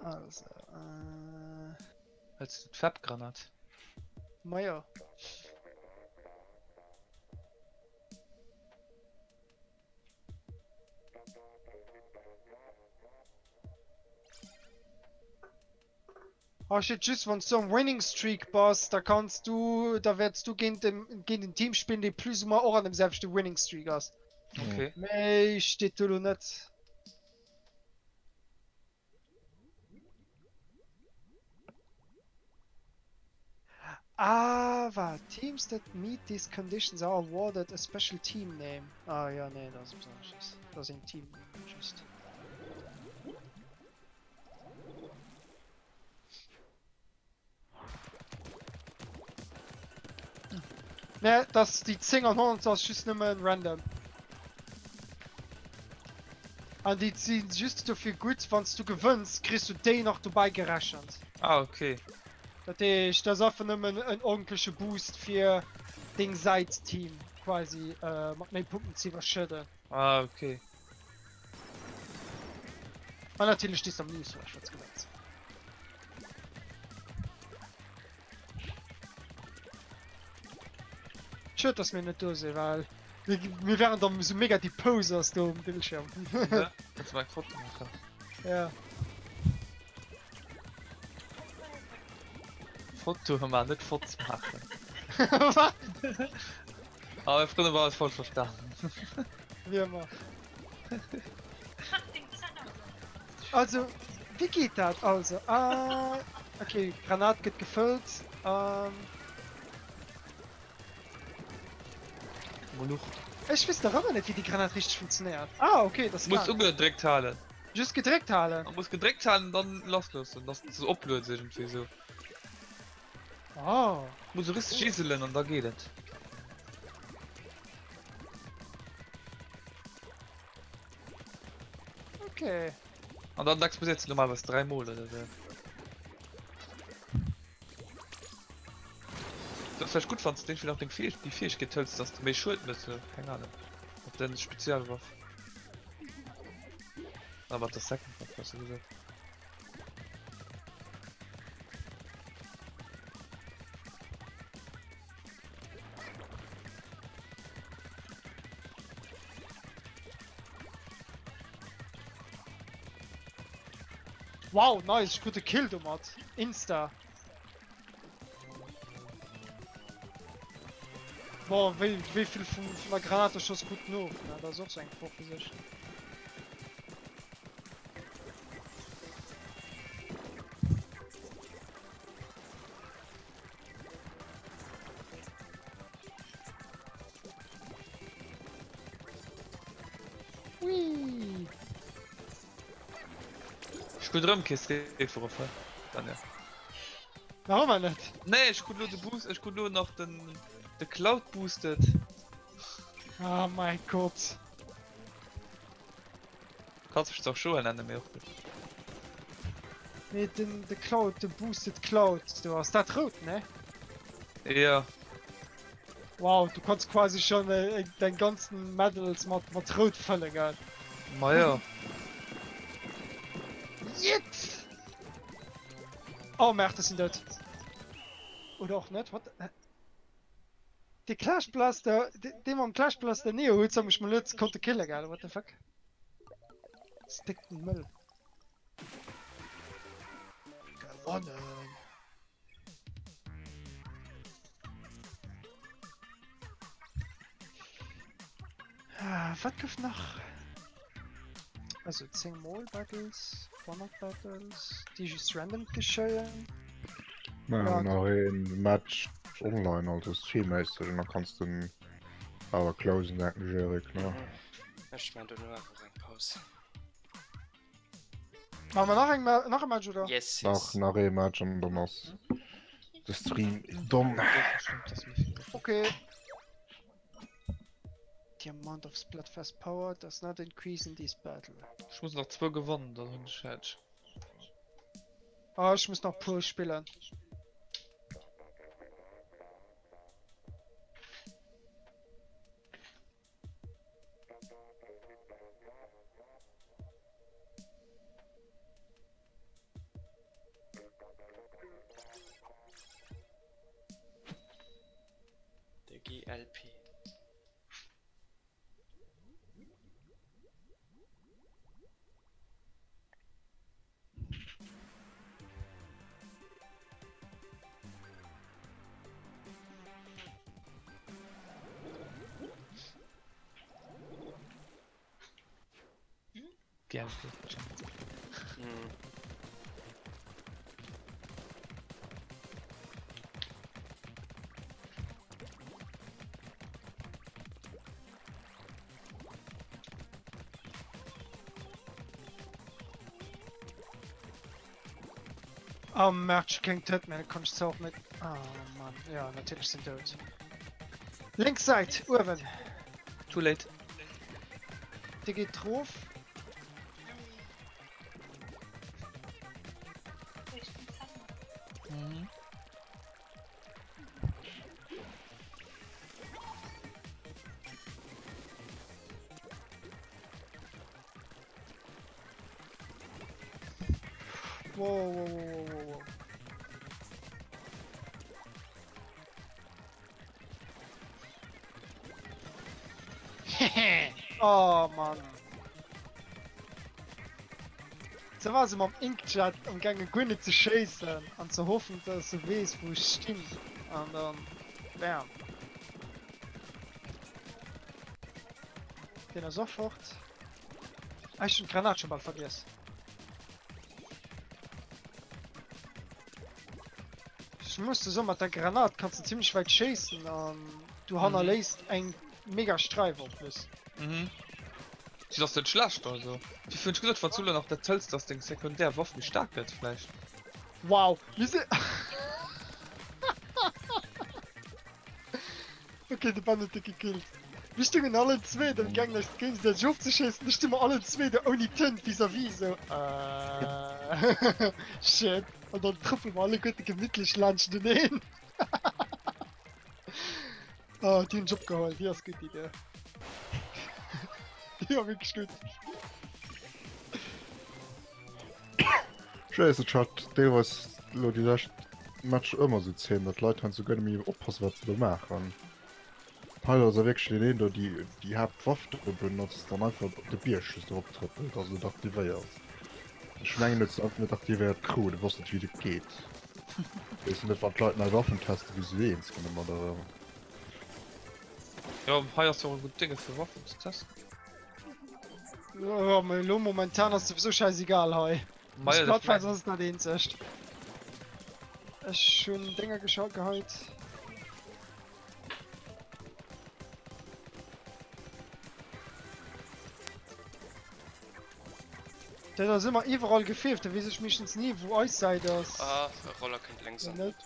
Also,
Als Farbgranat.
naja. Oh shit, just wenn du so ein Winning Streak bist, da kannst du, da wirst du gegen den Team spielen, die plus mal auch an dem selbst Winning Streak hast.
Okay.
Mei, steht du nicht. Aber teams that meet these conditions are awarded a special team name. Ah ja, nee, das ist was. Das ist ein Team Name, just. Ne, das die 10 und 100 das ist nicht mehr random. Und die sind just dafür gut, wenn du gewinnst, kriegst du den noch dabei gerechnet.
Ah, okay.
Das ist einfach nur ein ordentlicher Boost für den Seite-Team, quasi, mit mehr Punkten zu überschütten.
Ah, okay.
Und natürlich stehst du am Newsflash, was gesagt. Schön, dass wir nicht da sind, weil wir wären dann so mega die Posers da am Bildschirm.
Ja, jetzt mal ein Foto machen.
Ja.
Foto haben wir nicht Fotos machen.
Was?
Aber früher war es voll verstanden.
Wie immer.
Den Zahn.
Also, wie geht das? Also, okay, Granat geht gefüllt.
Moluch.
Ich weiß doch immer nicht, wie die Granate richtig funktioniert. Ah, okay, das
Du musst
kann.
ungedreckt halten.
Just gedreckt halten.
Man muss gedreckt halten, dann lass los. Und das so ablöst irgendwie so.
Oh.
Muss so richtig schießen und da geht es.
Okay.
Und dann sagst du bis jetzt normal was 3 Mal oder so. Das wäre gut, wenn du den vielleicht die Fähigkeit hältst, dass du mehr Schuld bist. Keine Ahnung. Ob der eine Spezialwaffe. Aber das Second Waffe, hast du gesagt.
Wow, nice, gute Kill, du Mod. Insta. Boah, wie viel von der Granate schoss gut noch? Ja, das ist auch so ein Proposition. Hui.
Ich will drum Kiste vor dann ja.
Warum man nicht?
Nee, ich could nur den Boost, ich could nur noch den Cloud boostet.
Oh mein Gott.
Kannst du doch schon an mir.
Mit den Cloud, den Boosted Cloud. Du hast das rot, ne?
Ja.
Wow, du kannst quasi schon deinen ganzen Medals mit rot füllen, gell?
Ma ja.
Jetzt! Oh, Märkte sind dort. Oder auch nicht? Was? Die Clash Blaster, den am Clash Blaster Neo holt, sag ich mal jetzt, konnte killen, gell? What the fuck? Stickten Müll. Gewonnen! Was gibt's noch? Also 10 Mall Battles, 100 Battles, die ist random geschehen.
Ja,
Ja.
nach ein Match online, also Streammeister, dann kannst du den aber closen, denken, Jerik, ne?
Ich meine, du nur einfach eine Pause.
Machen wir noch ein Match, oder?
Yes,
Nach einem Match und dann ist der Stream dumm.
Stimmt, das nicht.
Okay. The amount of Splatfest power does not increase in this battle.
Ich muss noch 2 gewonnen, dann bin ich halt.
Ah, ich muss noch Pull spielen.
der GLP.
Gerne.
Hm.
Oh, Match King Ted, man, kann ich auch mit. Oh Mann, ja, natürlich sind tot. Linksseite, Urban.
Too late.
Der geht drauf.
Ich bin Thunder.
Mhm.
Wow, wow, wow, wow, wow. Oh Mann. So war sie am Inkchat am Gange Gwynne zu chasen und zu hoffen, dass du weißt, wo ich stehe. Und dann. Bam. Den er sofort. Ah, ich hab den Granat schon mal vergessen. Ich musste so mit der Granat kannst du ziemlich weit chasen und du Hanna lässt ein mega Streif auf plus.
Mhm. Sie das denn schlecht, also. Ich finde gut, von Zula noch der tollste, das Ding sekundär Waffen wie stark wird, vielleicht.
Wow, wie sie. Okay, der Band hat gekillt. Wir stimmen alle zwei, dann gang das Game der Job zu schießen, wir stimmen alle zwei, der Oni Tent vis-à-vis so. Shit. Und dann truppen wir alle gute gemütlich lunchen hin. Ah, die haben den Job geholt, die ist gut, Idee. Ja, wirklich gut.
Scheiße, Chat, der was die letzte Match immer so 10, dass Leute haben sogar mir aufpassen, was sie da machen. Halt also wirklich den, der die Hauptwaffe benutzt, dann einfach die Bierschüsse drauf trippelt, also das aktiviert. Ich meine jetzt einfach nicht aktiviert Crew, du weißt nicht, wie das geht. Ich weiß nicht, was Leute nach Waffen testen, wie sie sehen, das kann man da.
Ja, hier so gut Dinge für Waffen zu testen.
Ja, mein Lo momentan ist sowieso scheißegal, hoi.
Meier,
Ich glaub, falls uns nach den echt. Es schon Dinger geschaut geholt. Der ist immer überall gefehlt, da weiß ich meistens nie, wo euch seid das.
Ah, der Roller könnte langsam.
Ja, nicht.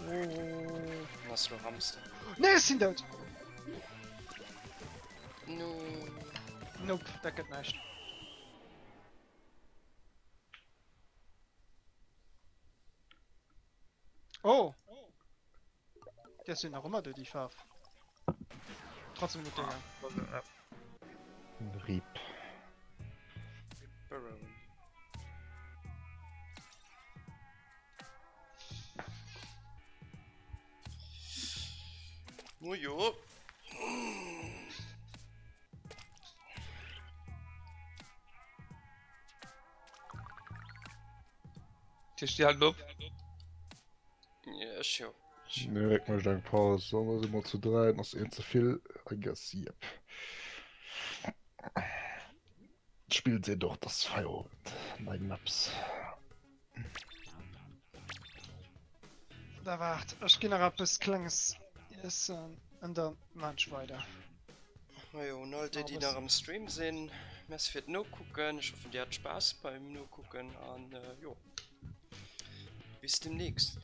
Oh.
Was du Hamster.
Ne, es sind dort!
No.
Nope, das geht nicht. Oh! Das sind auch immer die Farbe. Trotzdem gut, Digga.
Rieb.
Baron. Oh jo.
Hier steht halt ab.
Ja, schon.
Ne, ich möchte eine Pause. Sollen wir immer zu 3, das ist zu viel. I guess, yep. Spielt sie doch das Feierabend. Nein, Maps.
Da wart, ich gehe noch etwas Kleines essen und dann manch weiter.
Na jo, und Leute, die nach dem Stream sind, merci fürs No gucken. Ich hoffe, ihr habt Spaß beim No gucken. Und jo. Bis demnächst.